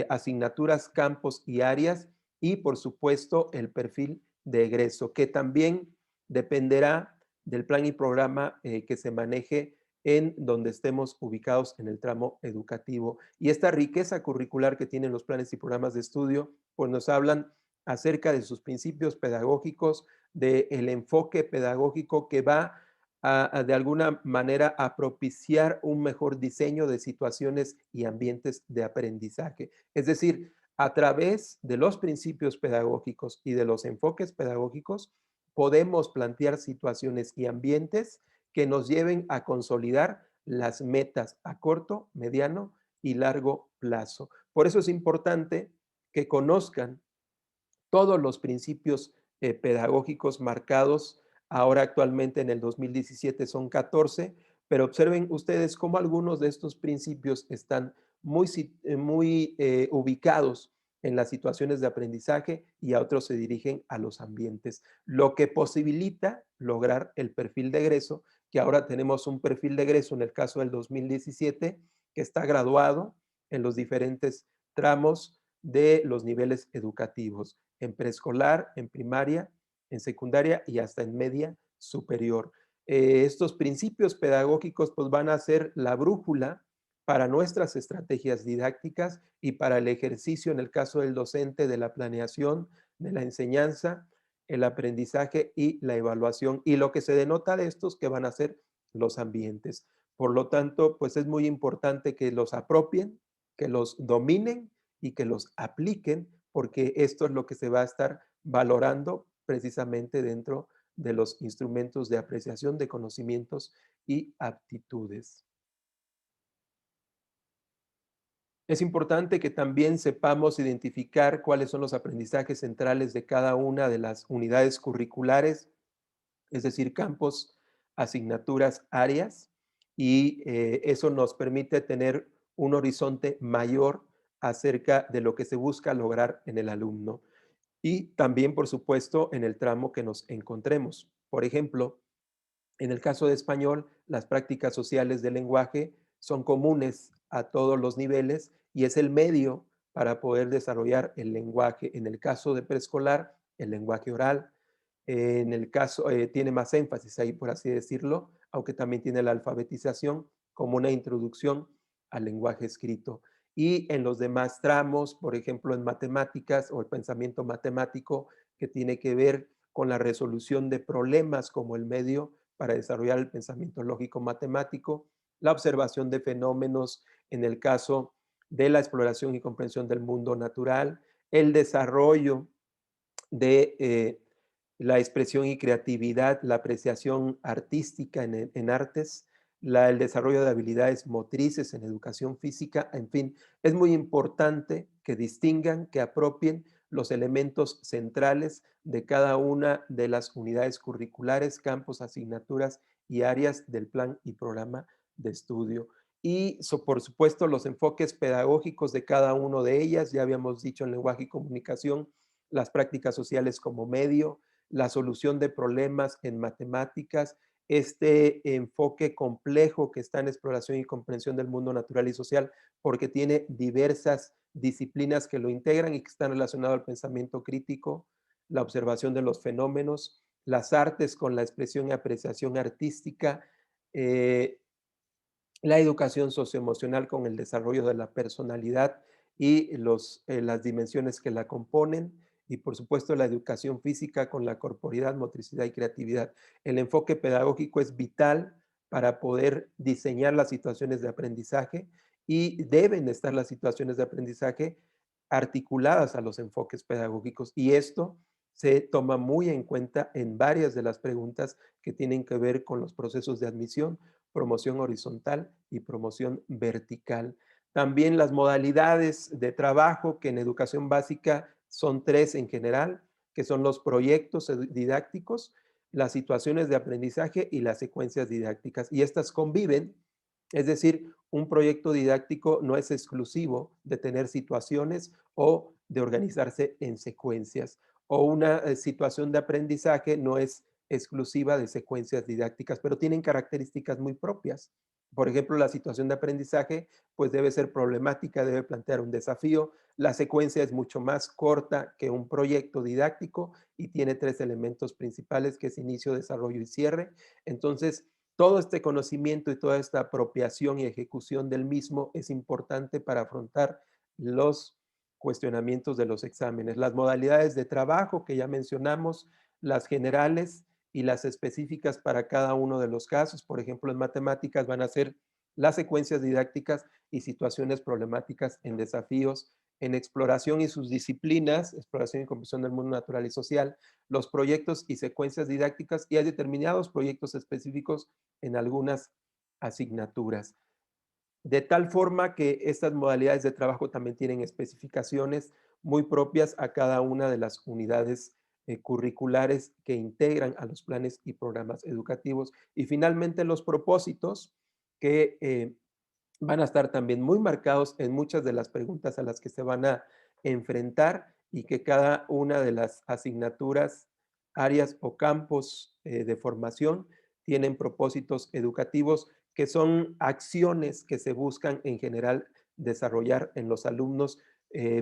asignaturas, campos y áreas, y por supuesto el perfil de egreso, que también dependerá del plan y programa que se maneje en donde estemos ubicados en el tramo educativo. Y esta riqueza curricular que tienen los planes y programas de estudio, pues nos hablan acerca de sus principios pedagógicos, del enfoque pedagógico que va de alguna manera a propiciar un mejor diseño de situaciones y ambientes de aprendizaje. Es decir, a través de los principios pedagógicos y de los enfoques pedagógicos, podemos plantear situaciones y ambientes que nos lleven a consolidar las metas a corto, mediano y largo plazo. Por eso es importante que conozcan todos los principios pedagógicos marcados. Ahora actualmente en el 2017 son 14, pero observen ustedes cómo algunos de estos principios están muy ubicados en las situaciones de aprendizaje y a otros se dirigen a los ambientes, lo que posibilita lograr el perfil de egreso, que ahora tenemos un perfil de egreso en el caso del 2017 que está graduado en los diferentes tramos de los niveles educativos, en preescolar, en primaria, en secundaria y hasta en media superior. Estos principios pedagógicos pues van a ser la brújula para nuestras estrategias didácticas y para el ejercicio, en el caso del docente, de la planeación, de la enseñanza, el aprendizaje y la evaluación. Y lo que se denota de estos que van a ser los ambientes. Por lo tanto, pues es muy importante que los apropien, que los dominen y que los apliquen, porque esto es lo que se va a estar valorando precisamente dentro de los instrumentos de apreciación de conocimientos y aptitudes. Es importante que también sepamos identificar cuáles son los aprendizajes centrales de cada una de las unidades curriculares, es decir, campos, asignaturas, áreas, y eso nos permite tener un horizonte mayor acerca de lo que se busca lograr en el alumno. Y también, por supuesto, en el tramo que nos encontremos. Por ejemplo, en el caso de español, las prácticas sociales del lenguaje son comunes a todos los niveles y es el medio para poder desarrollar el lenguaje. En el caso de preescolar, el lenguaje oral. En el caso, tiene más énfasis ahí, por así decirlo, aunque también tiene la alfabetización como una introducción al lenguaje escrito. Y en los demás tramos, por ejemplo, en matemáticas o el pensamiento matemático, que tiene que ver con la resolución de problemas como el medio para desarrollar el pensamiento lógico matemático, la observación de fenómenos en el caso de la exploración y comprensión del mundo natural, el desarrollo de la expresión y creatividad, la apreciación artística en artes, el desarrollo de habilidades motrices en educación física, en fin, es muy importante que distingan, que apropien los elementos centrales de cada una de las unidades curriculares, campos, asignaturas y áreas del plan y programa de estudio. Y por supuesto los enfoques pedagógicos de cada uno de ellas, ya habíamos dicho en lenguaje y comunicación, las prácticas sociales como medio, la solución de problemas en matemáticas, este enfoque complejo que está en exploración y comprensión del mundo natural y social, porque tiene diversas disciplinas que lo integran y que están relacionadas al pensamiento crítico, la observación de los fenómenos, las artes con la expresión y apreciación artística, eh, la educación socioemocional con el desarrollo de la personalidad y las dimensiones que la componen, y por supuesto la educación física con la corporidad, motricidad y creatividad. El enfoque pedagógico es vital para poder diseñar las situaciones de aprendizaje y deben estar las situaciones de aprendizaje articuladas a los enfoques pedagógicos, y esto se toma muy en cuenta en varias de las preguntas que tienen que ver con los procesos de admisión, promoción horizontal y promoción vertical. También las modalidades de trabajo, que en educación básica son tres en general, que son los proyectos didácticos, las situaciones de aprendizaje y las secuencias didácticas. Y estas conviven, es decir, un proyecto didáctico no es exclusivo de tener situaciones o de organizarse en secuencias, o una situación de aprendizaje no es exclusiva de secuencias didácticas, pero tienen características muy propias. Por ejemplo, la situación de aprendizaje pues debe ser problemática, debe plantear un desafío. La secuencia es mucho más corta que un proyecto didáctico y tiene tres elementos principales, que es inicio, desarrollo y cierre. Entonces, todo este conocimiento y toda esta apropiación y ejecución del mismo es importante para afrontar los cuestionamientos de los exámenes. Las modalidades de trabajo que ya mencionamos, las generales y las específicas para cada uno de los casos. Por ejemplo, en matemáticas van a ser las secuencias didácticas y situaciones problemáticas en desafíos, en exploración y sus disciplinas, exploración y comprensión del mundo natural y social, los proyectos y secuencias didácticas, y hay determinados proyectos específicos en algunas asignaturas. De tal forma que estas modalidades de trabajo también tienen especificaciones muy propias a cada una de las unidades curriculares que integran a los planes y programas educativos. Y finalmente los propósitos que van a estar también muy marcados en muchas de las preguntas a las que se van a enfrentar, y que cada una de las asignaturas, áreas o campos de formación tienen propósitos educativos que son acciones que se buscan en general desarrollar en los alumnos,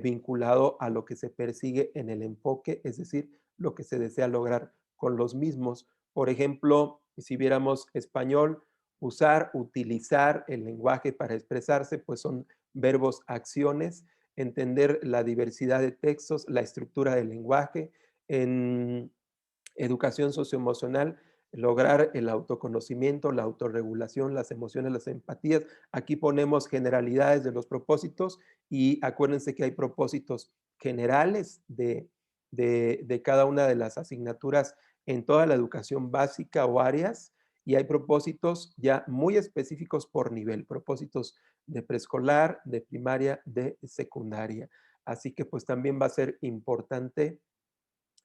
vinculado a lo que se persigue en el enfoque, es decir, lo que se desea lograr con los mismos. Por ejemplo, si viéramos español, usar, utilizar el lenguaje para expresarse, pues son verbos, acciones, entender la diversidad de textos, la estructura del lenguaje. En educación socioemocional, lograr el autoconocimiento, la autorregulación, las emociones, las empatías. Aquí ponemos generalidades de los propósitos, y acuérdense que hay propósitos generales de cada una de las asignaturas en toda la educación básica o áreas, y hay propósitos ya muy específicos por nivel, propósitos de preescolar, de primaria, de secundaria. Así que pues también va a ser importante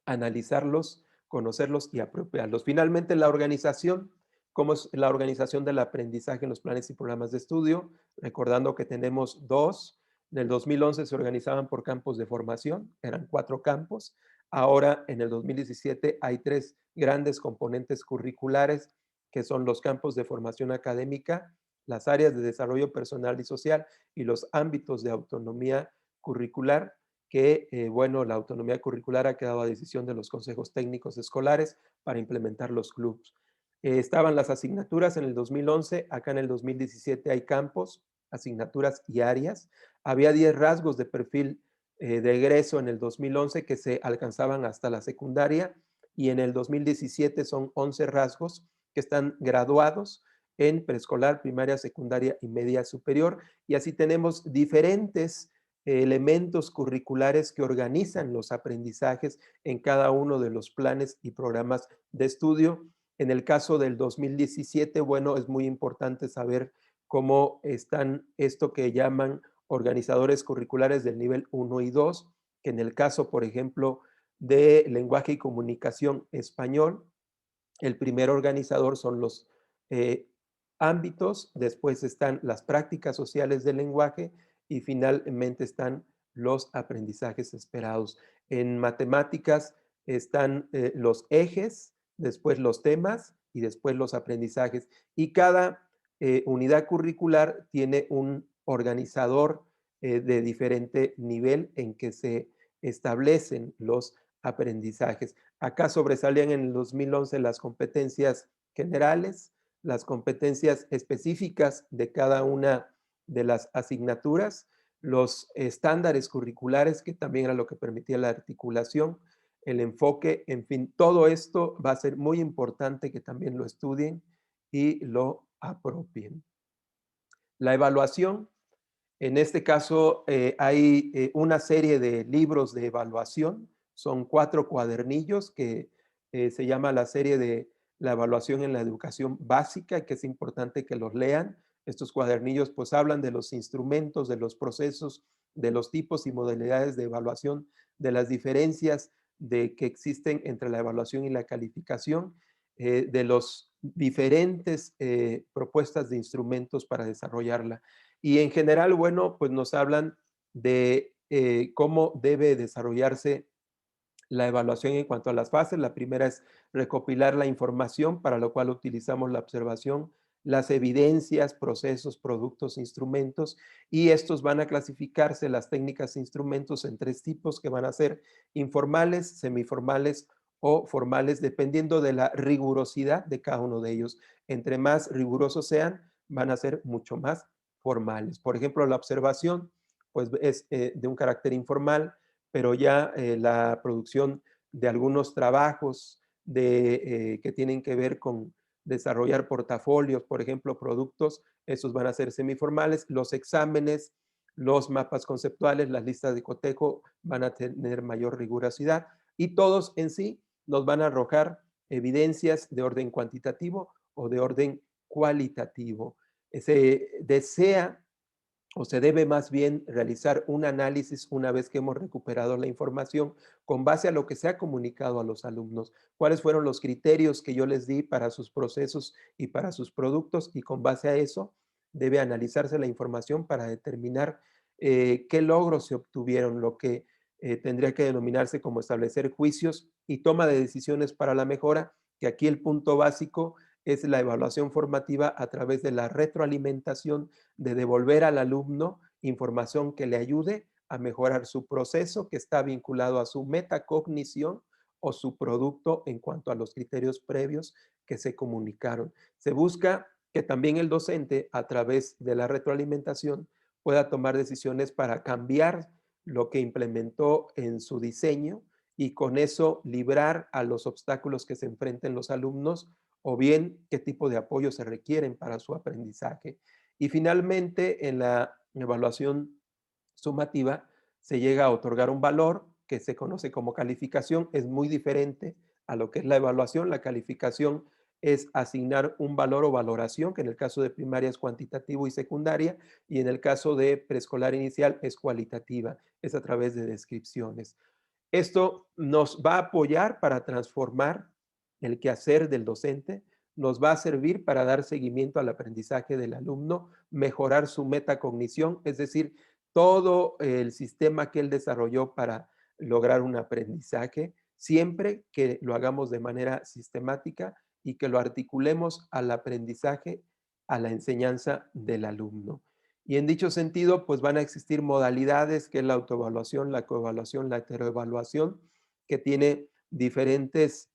analizarlos, conocerlos y apropiarlos. Finalmente, la organización, cómo es la organización del aprendizaje en los planes y programas de estudio, recordando que tenemos dos. En el 2011 se organizaban por campos de formación, eran 4 campos. Ahora, en el 2017, hay 3 grandes componentes curriculares, que son los campos de formación académica, las áreas de desarrollo personal y social y los ámbitos de autonomía curricular, que, bueno, la autonomía curricular ha quedado a decisión de los consejos técnicos escolares para implementar los clubs. Estaban las asignaturas en el 2011, acá en el 2017 hay campos, asignaturas y áreas. Había 10 rasgos de perfil de egreso en el 2011 que se alcanzaban hasta la secundaria, y en el 2017 son 11 rasgos que están graduados en preescolar, primaria, secundaria y media superior. Y así tenemos diferentes elementos curriculares que organizan los aprendizajes en cada uno de los planes y programas de estudio. En el caso del 2017, bueno, es muy importante saber cómo están esto que llaman organizadores curriculares del nivel 1 y 2, que en el caso, por ejemplo, de lenguaje y comunicación español, el primer organizador son los eh, ámbitos, después están las prácticas sociales del lenguaje y finalmente están los aprendizajes esperados. En matemáticas están los ejes, después los temas y después los aprendizajes. Y cada unidad curricular tiene un organizador de diferente nivel en que se establecen los aprendizajes. Acá sobresalían en el 2011 las competencias generales, las competencias específicas de cada una de las asignaturas, los estándares curriculares, que también era lo que permitía la articulación, el enfoque, en fin, todo esto va a ser muy importante que también lo estudien y lo apropien. La evaluación, en este caso, hay una serie de libros de evaluación, son 4 cuadernillos que se llama la serie de la evaluación en la educación básica, que es importante que los lean. Estos cuadernillos pues hablan de los instrumentos, de los procesos, de los tipos y modalidades de evaluación, de las diferencias que existen entre la evaluación y la calificación, de los diferentes propuestas de instrumentos para desarrollarla. Y en general, bueno, pues nos hablan de cómo debe desarrollarse la evaluación en cuanto a las fases. La primera es recopilar la información, para lo cual utilizamos la observación, las evidencias, procesos, productos, instrumentos, y estos van a clasificarse las técnicas e instrumentos en 3 tipos que van a ser informales, semiformales o formales, dependiendo de la rigurosidad de cada uno de ellos. Entre más rigurosos sean, van a ser mucho más formales. Por ejemplo, la observación, pues es de un carácter informal, pero ya la producción de algunos trabajos que tienen que ver con desarrollar portafolios, por ejemplo, productos, esos van a ser semiformales. Los exámenes, los mapas conceptuales, las listas de cotejo van a tener mayor rigurosidad y todos en sí nos van a arrojar evidencias de orden cuantitativo o de orden cualitativo. Se desea o se debe más bien realizar un análisis una vez que hemos recuperado la información con base a lo que se ha comunicado a los alumnos, cuáles fueron los criterios que yo les di para sus procesos y para sus productos, y con base a eso debe analizarse la información para determinar qué logros se obtuvieron, lo que tendría que denominarse como establecer juicios y toma de decisiones para la mejora, que aquí el punto básico es la evaluación formativa a través de la retroalimentación, de devolver al alumno información que le ayude a mejorar su proceso, que está vinculado a su metacognición o su producto en cuanto a los criterios previos que se comunicaron. Se busca que también el docente, a través de la retroalimentación, pueda tomar decisiones para cambiar lo que implementó en su diseño y con eso librar a los obstáculos que se enfrenten los alumnos o bien qué tipo de apoyo se requieren para su aprendizaje. Y finalmente, en la evaluación sumativa se llega a otorgar un valor que se conoce como calificación. Es muy diferente a lo que es la evaluación. La calificación es asignar un valor o valoración, que en el caso de primaria es cuantitativo y secundaria, y en el caso de preescolar inicial es cualitativa, es a través de descripciones. Esto nos va a apoyar para transformar el quehacer del docente, nos va a servir para dar seguimiento al aprendizaje del alumno, mejorar su metacognición, es decir, todo el sistema que él desarrolló para lograr un aprendizaje, siempre que lo hagamos de manera sistemática y que lo articulemos al aprendizaje, a la enseñanza del alumno. Y en dicho sentido, pues van a existir modalidades, que es la autoevaluación, la coevaluación, la heteroevaluación, que tiene diferentes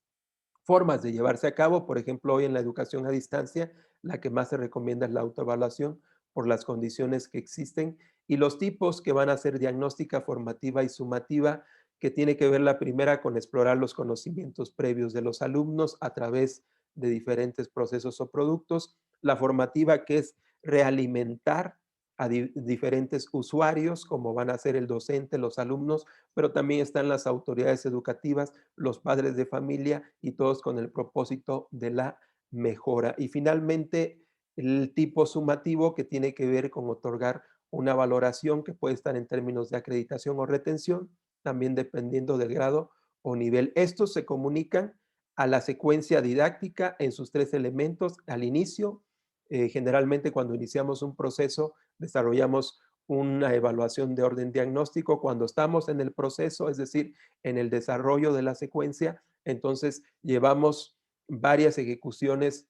formas de llevarse a cabo. Por ejemplo, hoy en la educación a distancia, la que más se recomienda es la autoevaluación por las condiciones que existen y los tipos que van a ser diagnóstica, formativa y sumativa, que tiene que ver la primera con explorar los conocimientos previos de los alumnos a través de diferentes procesos o productos, la formativa, que es realimentar a diferentes usuarios, como van a ser el docente, los alumnos, pero también están las autoridades educativas, los padres de familia y todos con el propósito de la mejora. Y finalmente, el tipo sumativo, que tiene que ver con otorgar una valoración que puede estar en términos de acreditación o retención, también dependiendo del grado o nivel. Estos se comunican a la secuencia didáctica en sus tres elementos al inicio. Generalmente cuando iniciamos un proceso desarrollamos una evaluación de orden diagnóstico. Cuando estamos en el proceso, es decir, en el desarrollo de la secuencia, entonces llevamos varias ejecuciones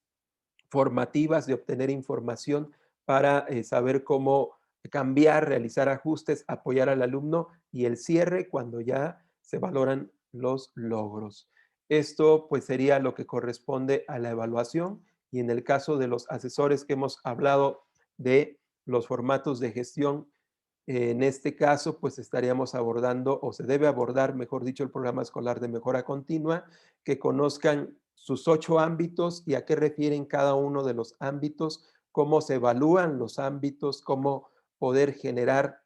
formativas de obtener información para saber cómo cambiar, realizar ajustes, apoyar al alumno, y el cierre cuando ya se valoran los logros. Esto pues sería lo que corresponde a la evaluación, y en el caso de los asesores que hemos hablado de los formatos de gestión, en este caso, pues estaríamos abordando, o se debe abordar, mejor dicho, el programa escolar de mejora continua, que conozcan sus 8 ámbitos y a qué refieren cada uno de los ámbitos, cómo se evalúan los ámbitos, cómo poder generar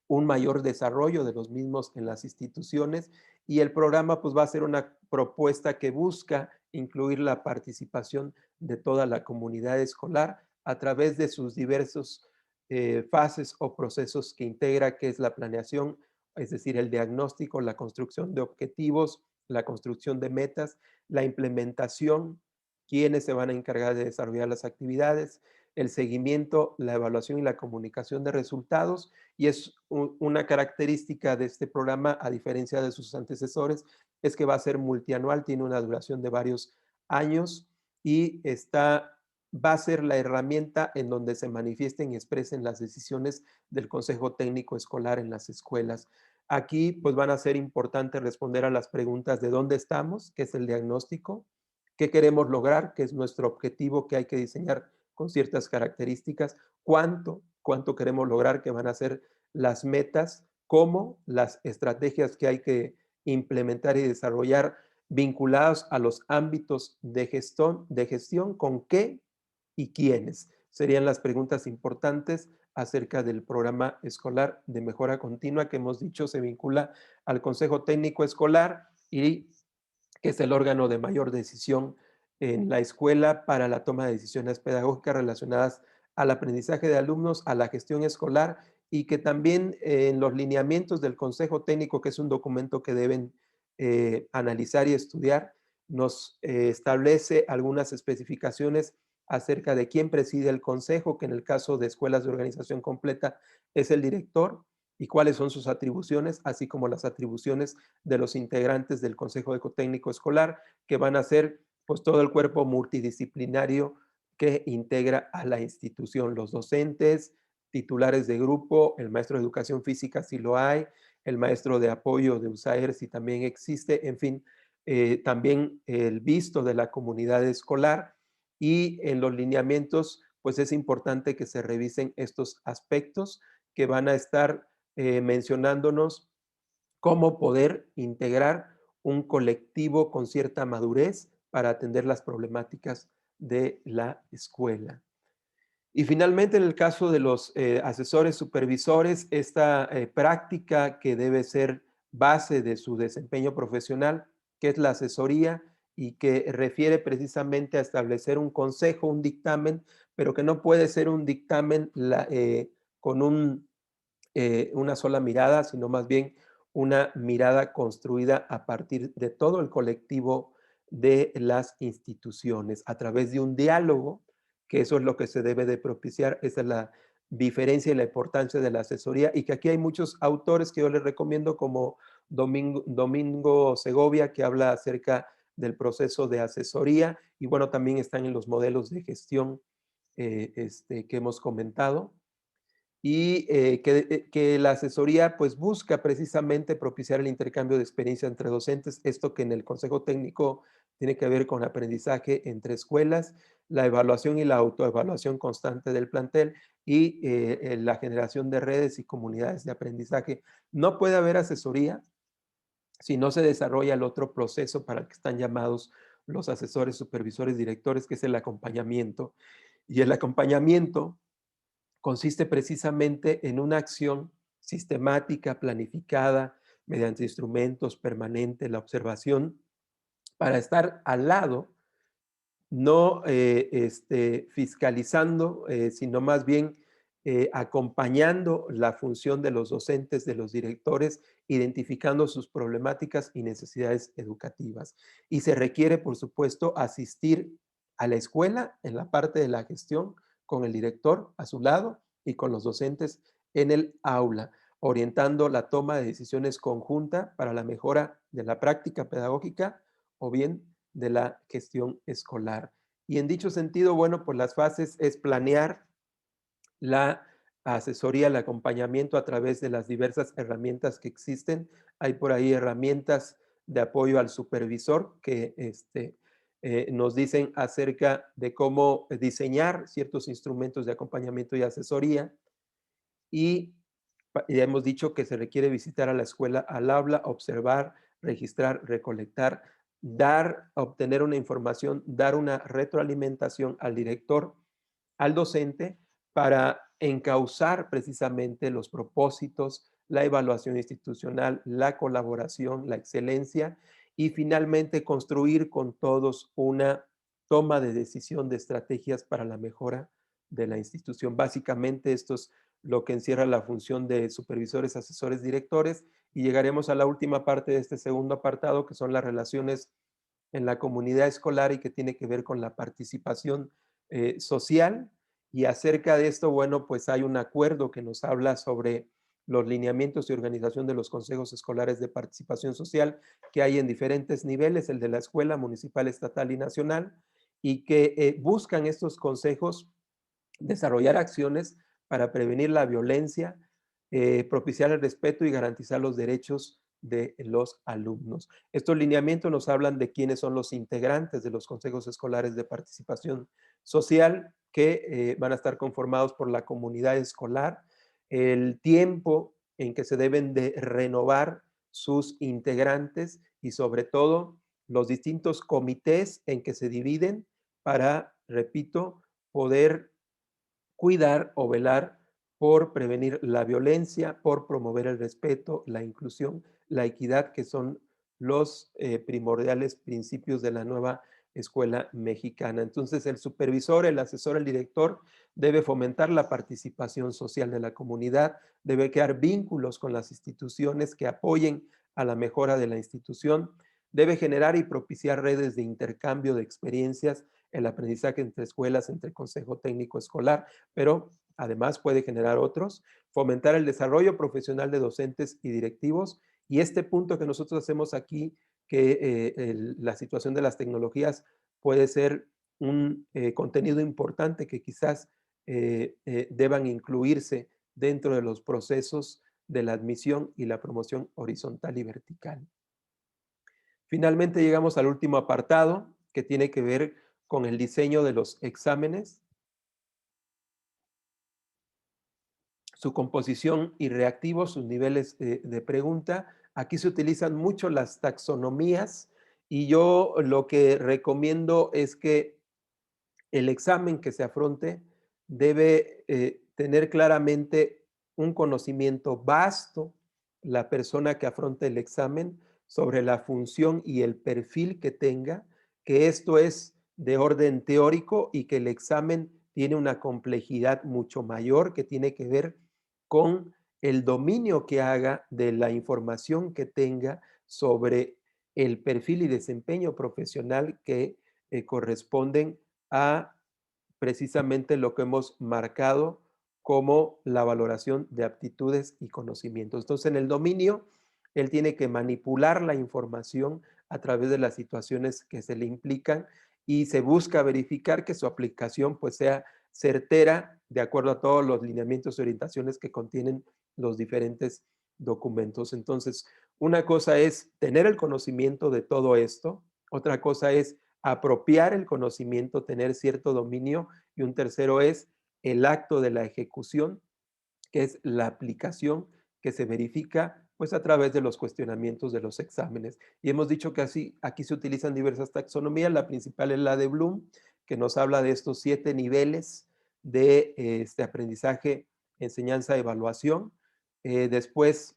un mayor desarrollo de los mismos en las instituciones. Y el programa pues va a ser una propuesta que busca incluir la participación de toda la comunidad escolar a través de sus diversos fases o procesos que integra, que es la planeación, es decir, el diagnóstico, la construcción de objetivos, la construcción de metas, la implementación, quiénes se van a encargar de desarrollar las actividades, el seguimiento, la evaluación y la comunicación de resultados. Y es una característica de este programa, a diferencia de sus antecesores, es que va a ser multianual, tiene una duración de varios años, y va a ser la herramienta en donde se manifiesten y expresen las decisiones del Consejo Técnico Escolar en las escuelas. Aquí pues van a ser importantes responder a las preguntas de dónde estamos, que es el diagnóstico, qué queremos lograr, que es nuestro objetivo que hay que diseñar con ciertas características, cuánto queremos lograr, que van a ser las metas, cómo las estrategias que hay que implementar y desarrollar vinculados a los ámbitos de gestión, con qué y quiénes. Serían las preguntas importantes acerca del programa escolar de mejora continua, que hemos dicho se vincula al Consejo Técnico Escolar, y que es el órgano de mayor decisión en la escuela para la toma de decisiones pedagógicas relacionadas al aprendizaje de alumnos, a la gestión escolar, y que también en los lineamientos del Consejo Técnico, que es un documento que deben analizar y estudiar, nos establece algunas especificaciones acerca de quién preside el consejo, que en el caso de escuelas de organización completa es el director, y cuáles son sus atribuciones, así como las atribuciones de los integrantes del Consejo Ecotécnico Escolar, que van a ser pues todo el cuerpo multidisciplinario que integra a la institución, los docentes, titulares de grupo, el maestro de educación física si lo hay, el maestro de apoyo de USAER si también existe, en fin, también el visto de la comunidad escolar. Y en los lineamientos pues es importante que se revisen estos aspectos que van a estar mencionándonos cómo poder integrar un colectivo con cierta madurez para atender las problemáticas de la escuela. Y finalmente, en el caso de los asesores supervisores, esta práctica que debe ser base de su desempeño profesional, que es la asesoría, y que refiere precisamente a establecer un consejo, un dictamen, pero que no puede ser un dictamen con una sola mirada, sino más bien una mirada construida a partir de todo el colectivo de las instituciones, a través de un diálogo, que eso es lo que se debe de propiciar. Esa es la diferencia y la importancia de la asesoría, y que aquí hay muchos autores que yo les recomiendo, como Domingo Segovia, que habla acerca del proceso de asesoría, y bueno, también están en los modelos de gestión que hemos comentado, y que la asesoría pues busca precisamente propiciar el intercambio de experiencia entre docentes, esto que en el consejo técnico tiene que ver con aprendizaje entre escuelas, la evaluación y la autoevaluación constante del plantel, y la generación de redes y comunidades de aprendizaje. No puede haber asesoría si no se desarrolla el otro proceso para el que están llamados los asesores, supervisores, directores, que es el acompañamiento. Y el acompañamiento consiste precisamente en una acción sistemática, planificada, mediante instrumentos permanente, la observación, para estar al lado, no fiscalizando, sino más bien acompañando la función de los docentes, de los directores, identificando sus problemáticas y necesidades educativas. Y se requiere, por supuesto, asistir a la escuela en la parte de la gestión, con el director a su lado y con los docentes en el aula, orientando la toma de decisiones conjunta para la mejora de la práctica pedagógica o bien de la gestión escolar. Y en dicho sentido, bueno, pues las fases es planear la asesoría, el acompañamiento a través de las diversas herramientas que existen. Hay por ahí herramientas de apoyo al supervisor que nos dicen acerca de cómo diseñar ciertos instrumentos de acompañamiento y asesoría. Y ya hemos dicho que se requiere visitar a la escuela, al aula, observar, registrar, recolectar, dar, obtener una información, dar una retroalimentación al director, al docente, para encauzar precisamente los propósitos, la evaluación institucional, la colaboración, la excelencia y finalmente construir con todos una toma de decisión de estrategias para la mejora de la institución. Básicamente esto es lo que encierra la función de supervisores, asesores, directores, y llegaremos a la última parte de este segundo apartado, que son las relaciones en la comunidad escolar y que tiene que ver con la participación social. Y acerca de esto, bueno, pues hay un acuerdo que nos habla sobre los lineamientos y organización de los consejos escolares de participación social que hay en diferentes niveles, el de la escuela municipal, estatal y nacional, y que buscan estos consejos desarrollar acciones para prevenir la violencia, propiciar el respeto y garantizar los derechos de los alumnos. Estos lineamientos nos hablan de quiénes son los integrantes de los consejos escolares de participación social que van a estar conformados por la comunidad escolar, el tiempo en que se deben de renovar sus integrantes y sobre todo los distintos comités en que se dividen para, repito, poder cuidar o velar por prevenir la violencia, por promover el respeto, la inclusión, la equidad, que son los primordiales principios de la nueva escuela mexicana. Entonces, el supervisor, el asesor, el director debe fomentar la participación social de la comunidad, debe crear vínculos con las instituciones que apoyen a la mejora de la institución, debe generar y propiciar redes de intercambio de experiencias, el aprendizaje entre escuelas, entre consejo técnico escolar, pero además puede generar otros, fomentar el desarrollo profesional de docentes y directivos. Y este punto que nosotros hacemos aquí, que la situación de las tecnologías puede ser un contenido importante que quizás deban incluirse dentro de los procesos de la admisión y la promoción horizontal y vertical. Finalmente llegamos al último apartado, que tiene que ver con el diseño de los exámenes, su composición y reactivos, sus niveles de pregunta. Aquí se utilizan mucho las taxonomías y yo lo que recomiendo es que el examen que se afronte debe tener claramente un conocimiento vasto, la persona que afronta el examen, sobre la función y el perfil que tenga, que esto es de orden teórico y que el examen tiene una complejidad mucho mayor que tiene que ver con el dominio que haga de la información que tenga sobre el perfil y desempeño profesional que corresponden a precisamente lo que hemos marcado como la valoración de aptitudes y conocimientos. Entonces, en el dominio, él tiene que manipular la información a través de las situaciones que se le implican y se busca verificar que su aplicación pues sea certera de acuerdo a todos los lineamientos y orientaciones que contienen los diferentes documentos. Entonces, una cosa es tener el conocimiento de todo esto, otra cosa es apropiar el conocimiento, tener cierto dominio, y un tercero es el acto de la ejecución, que es la aplicación que se verifica pues a través de los cuestionamientos de los exámenes. Y hemos dicho que así aquí se utilizan diversas taxonomías, la principal es la de Bloom, que nos habla de estos 7 niveles de aprendizaje, enseñanza, evaluación. Después,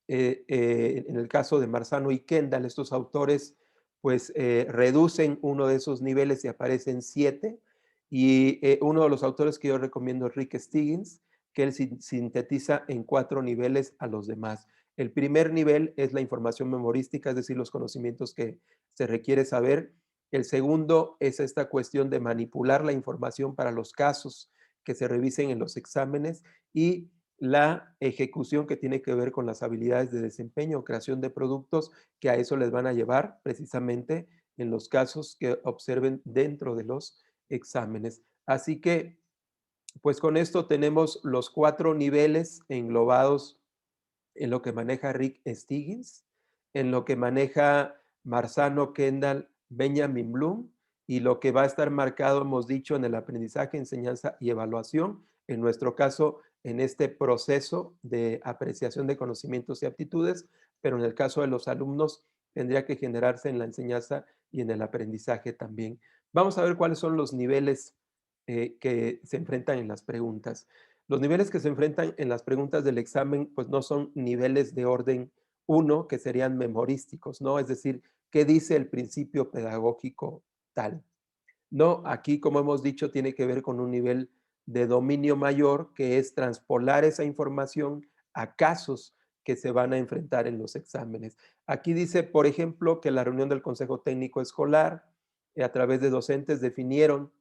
en el caso de Marzano y Kendall, estos autores pues reducen uno de esos niveles y aparecen 7. Y uno de los autores que yo recomiendo es Rick Stiggins, que él sintetiza en 4 niveles a los demás. El primer nivel es la información memorística, es decir, los conocimientos que se requiere saber. El segundo es esta cuestión de manipular la información para los casos que se revisen en los exámenes, y la ejecución, que tiene que ver con las habilidades de desempeño o creación de productos, que a eso les van a llevar precisamente en los casos que observen dentro de los exámenes. Así que, pues con esto tenemos los 4 niveles englobados en lo que maneja Rick Stiggins, en lo que maneja Marzano, Kendall, Benjamin Bloom, y lo que va a estar marcado, hemos dicho, en el aprendizaje, enseñanza y evaluación, en nuestro caso, en este proceso de apreciación de conocimientos y aptitudes, pero en el caso de los alumnos tendría que generarse en la enseñanza y en el aprendizaje también. Vamos a ver cuáles son los niveles que se enfrentan en las preguntas. Los niveles que se enfrentan en las preguntas del examen, pues no son niveles de orden 1, que serían memorísticos, ¿no? Es decir, ¿qué dice el principio pedagógico tal? No, aquí, como hemos dicho, tiene que ver con un nivel de dominio mayor, que es traspolar esa información a casos que se van a enfrentar en los exámenes. Aquí dice, por ejemplo, que la reunión del Consejo Técnico Escolar, a través de docentes, definieron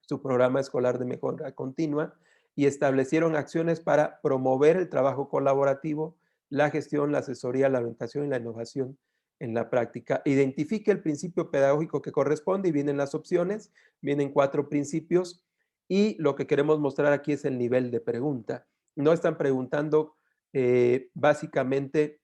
su programa escolar de mejora continua y establecieron acciones para promover el trabajo colaborativo, la gestión, la asesoría, la orientación y la innovación en la práctica. Identifique el principio pedagógico que corresponde y vienen las opciones, vienen 4 principios, y lo que queremos mostrar aquí es el nivel de pregunta. No están preguntando básicamente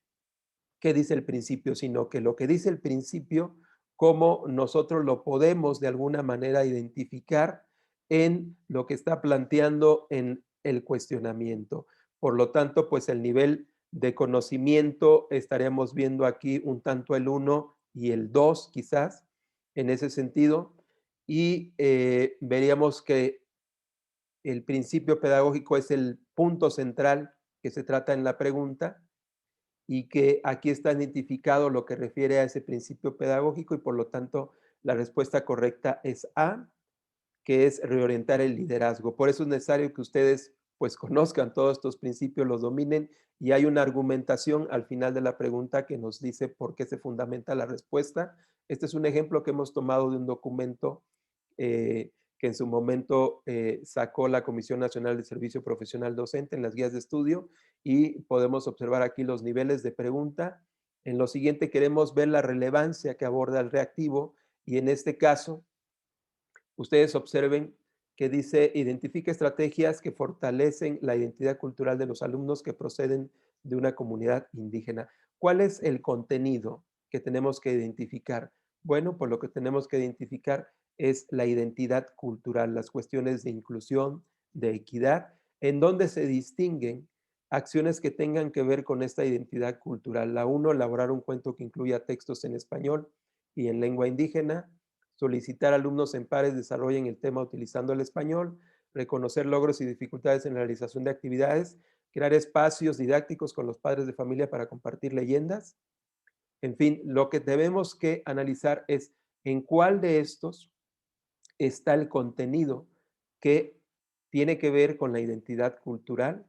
qué dice el principio, sino que lo que dice el principio, cómo nosotros lo podemos de alguna manera identificar en lo que está planteando en el cuestionamiento. Por lo tanto, pues el nivel de conocimiento estaremos viendo aquí un tanto el 1 y el 2 quizás, en ese sentido, y veríamos que el principio pedagógico es el punto central que se trata en la pregunta, y que aquí está identificado lo que refiere a ese principio pedagógico, y por lo tanto la respuesta correcta es A, que es reorientar el liderazgo. Por eso es necesario que ustedes pues conozcan todos estos principios, los dominen, y hay una argumentación al final de la pregunta que nos dice por qué se fundamenta la respuesta. Este es un ejemplo que hemos tomado de un documento que en su momento sacó la Comisión Nacional de Servicio Profesional Docente en las guías de estudio, y podemos observar aquí los niveles de pregunta. En lo siguiente queremos ver la relevancia que aborda el reactivo, y en este caso ustedes observen que dice: identifica estrategias que fortalecen la identidad cultural de los alumnos que proceden de una comunidad indígena. ¿Cuál es el contenido que tenemos que identificar? Bueno, pues lo que tenemos que identificar es la identidad cultural, las cuestiones de inclusión, de equidad, en donde se distinguen acciones que tengan que ver con esta identidad cultural. La uno, elaborar un cuento que incluya textos en español y en lengua indígena; solicitar alumnos en pares desarrollen el tema utilizando el español; reconocer logros y dificultades en la realización de actividades; crear espacios didácticos con los padres de familia para compartir leyendas. En fin, lo que debemos que analizar es en cuál de estos está el contenido que tiene que ver con la identidad cultural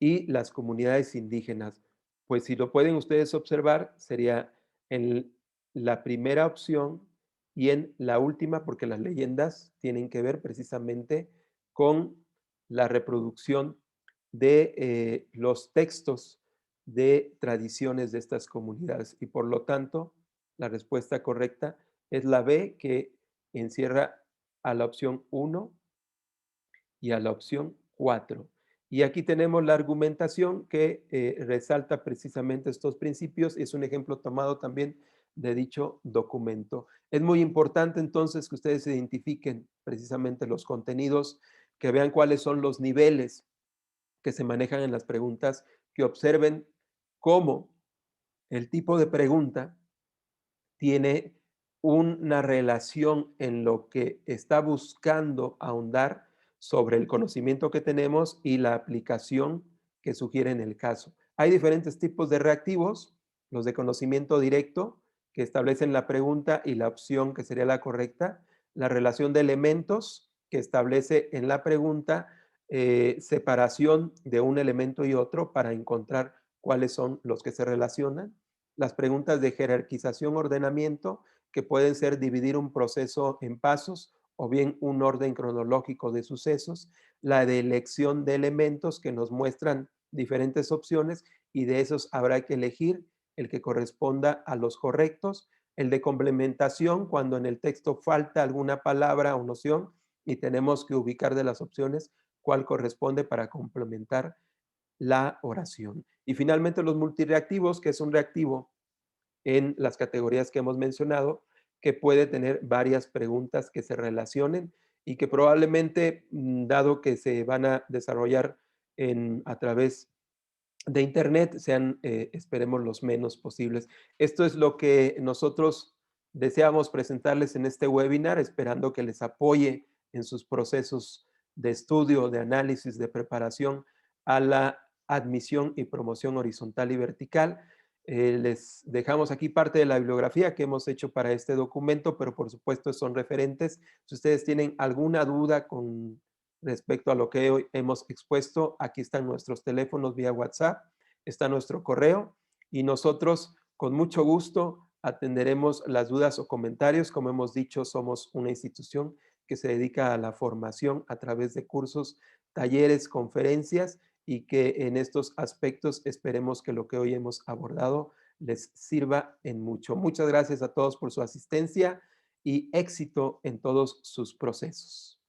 y las comunidades indígenas. Pues si lo pueden ustedes observar, sería en la primera opción y en la última, porque las leyendas tienen que ver precisamente con la reproducción de los textos de tradiciones de estas comunidades. Y por lo tanto, la respuesta correcta es la B, que encierra a la opción 1 y a la opción 4. Y aquí tenemos la argumentación que resalta precisamente estos principios. Es un ejemplo tomado también de dicho documento. Es muy importante entonces que ustedes identifiquen precisamente los contenidos, que vean cuáles son los niveles que se manejan en las preguntas, que observen cómo el tipo de pregunta tiene una relación en lo que está buscando ahondar sobre el conocimiento que tenemos y la aplicación que sugiere en el caso. Hay diferentes tipos de reactivos, los de conocimiento directo, que establecen la pregunta y la opción que sería la correcta, la relación de elementos, que establece en la pregunta separación de un elemento y otro para encontrar cuáles son los que se relacionan, las preguntas de jerarquización, ordenamiento, que pueden ser dividir un proceso en pasos o bien un orden cronológico de sucesos, la de elección de elementos que nos muestran diferentes opciones y de esos habrá que elegir el que corresponda a los correctos, el de complementación cuando en el texto falta alguna palabra o noción y tenemos que ubicar de las opciones cuál corresponde para complementar la oración. Y finalmente los multireactivos, que es un reactivo en las categorías que hemos mencionado, que puede tener varias preguntas que se relacionen y que probablemente, dado que se van a desarrollar a través de Internet, sean, esperemos, los menos posibles. Esto es lo que nosotros deseamos presentarles en este webinar, esperando que les apoye en sus procesos de estudio, de análisis, de preparación a la admisión y promoción horizontal y vertical. Les dejamos aquí parte de la bibliografía que hemos hecho para este documento, pero por supuesto son referentes. Si ustedes tienen alguna duda con respecto a lo que hoy hemos expuesto, aquí están nuestros teléfonos vía WhatsApp, está nuestro correo y nosotros con mucho gusto atenderemos las dudas o comentarios. Como hemos dicho, somos una institución que se dedica a la formación a través de cursos, talleres, conferencias y que en estos aspectos esperemos que lo que hoy hemos abordado les sirva en mucho. Muchas gracias a todos por su asistencia y éxito en todos sus procesos.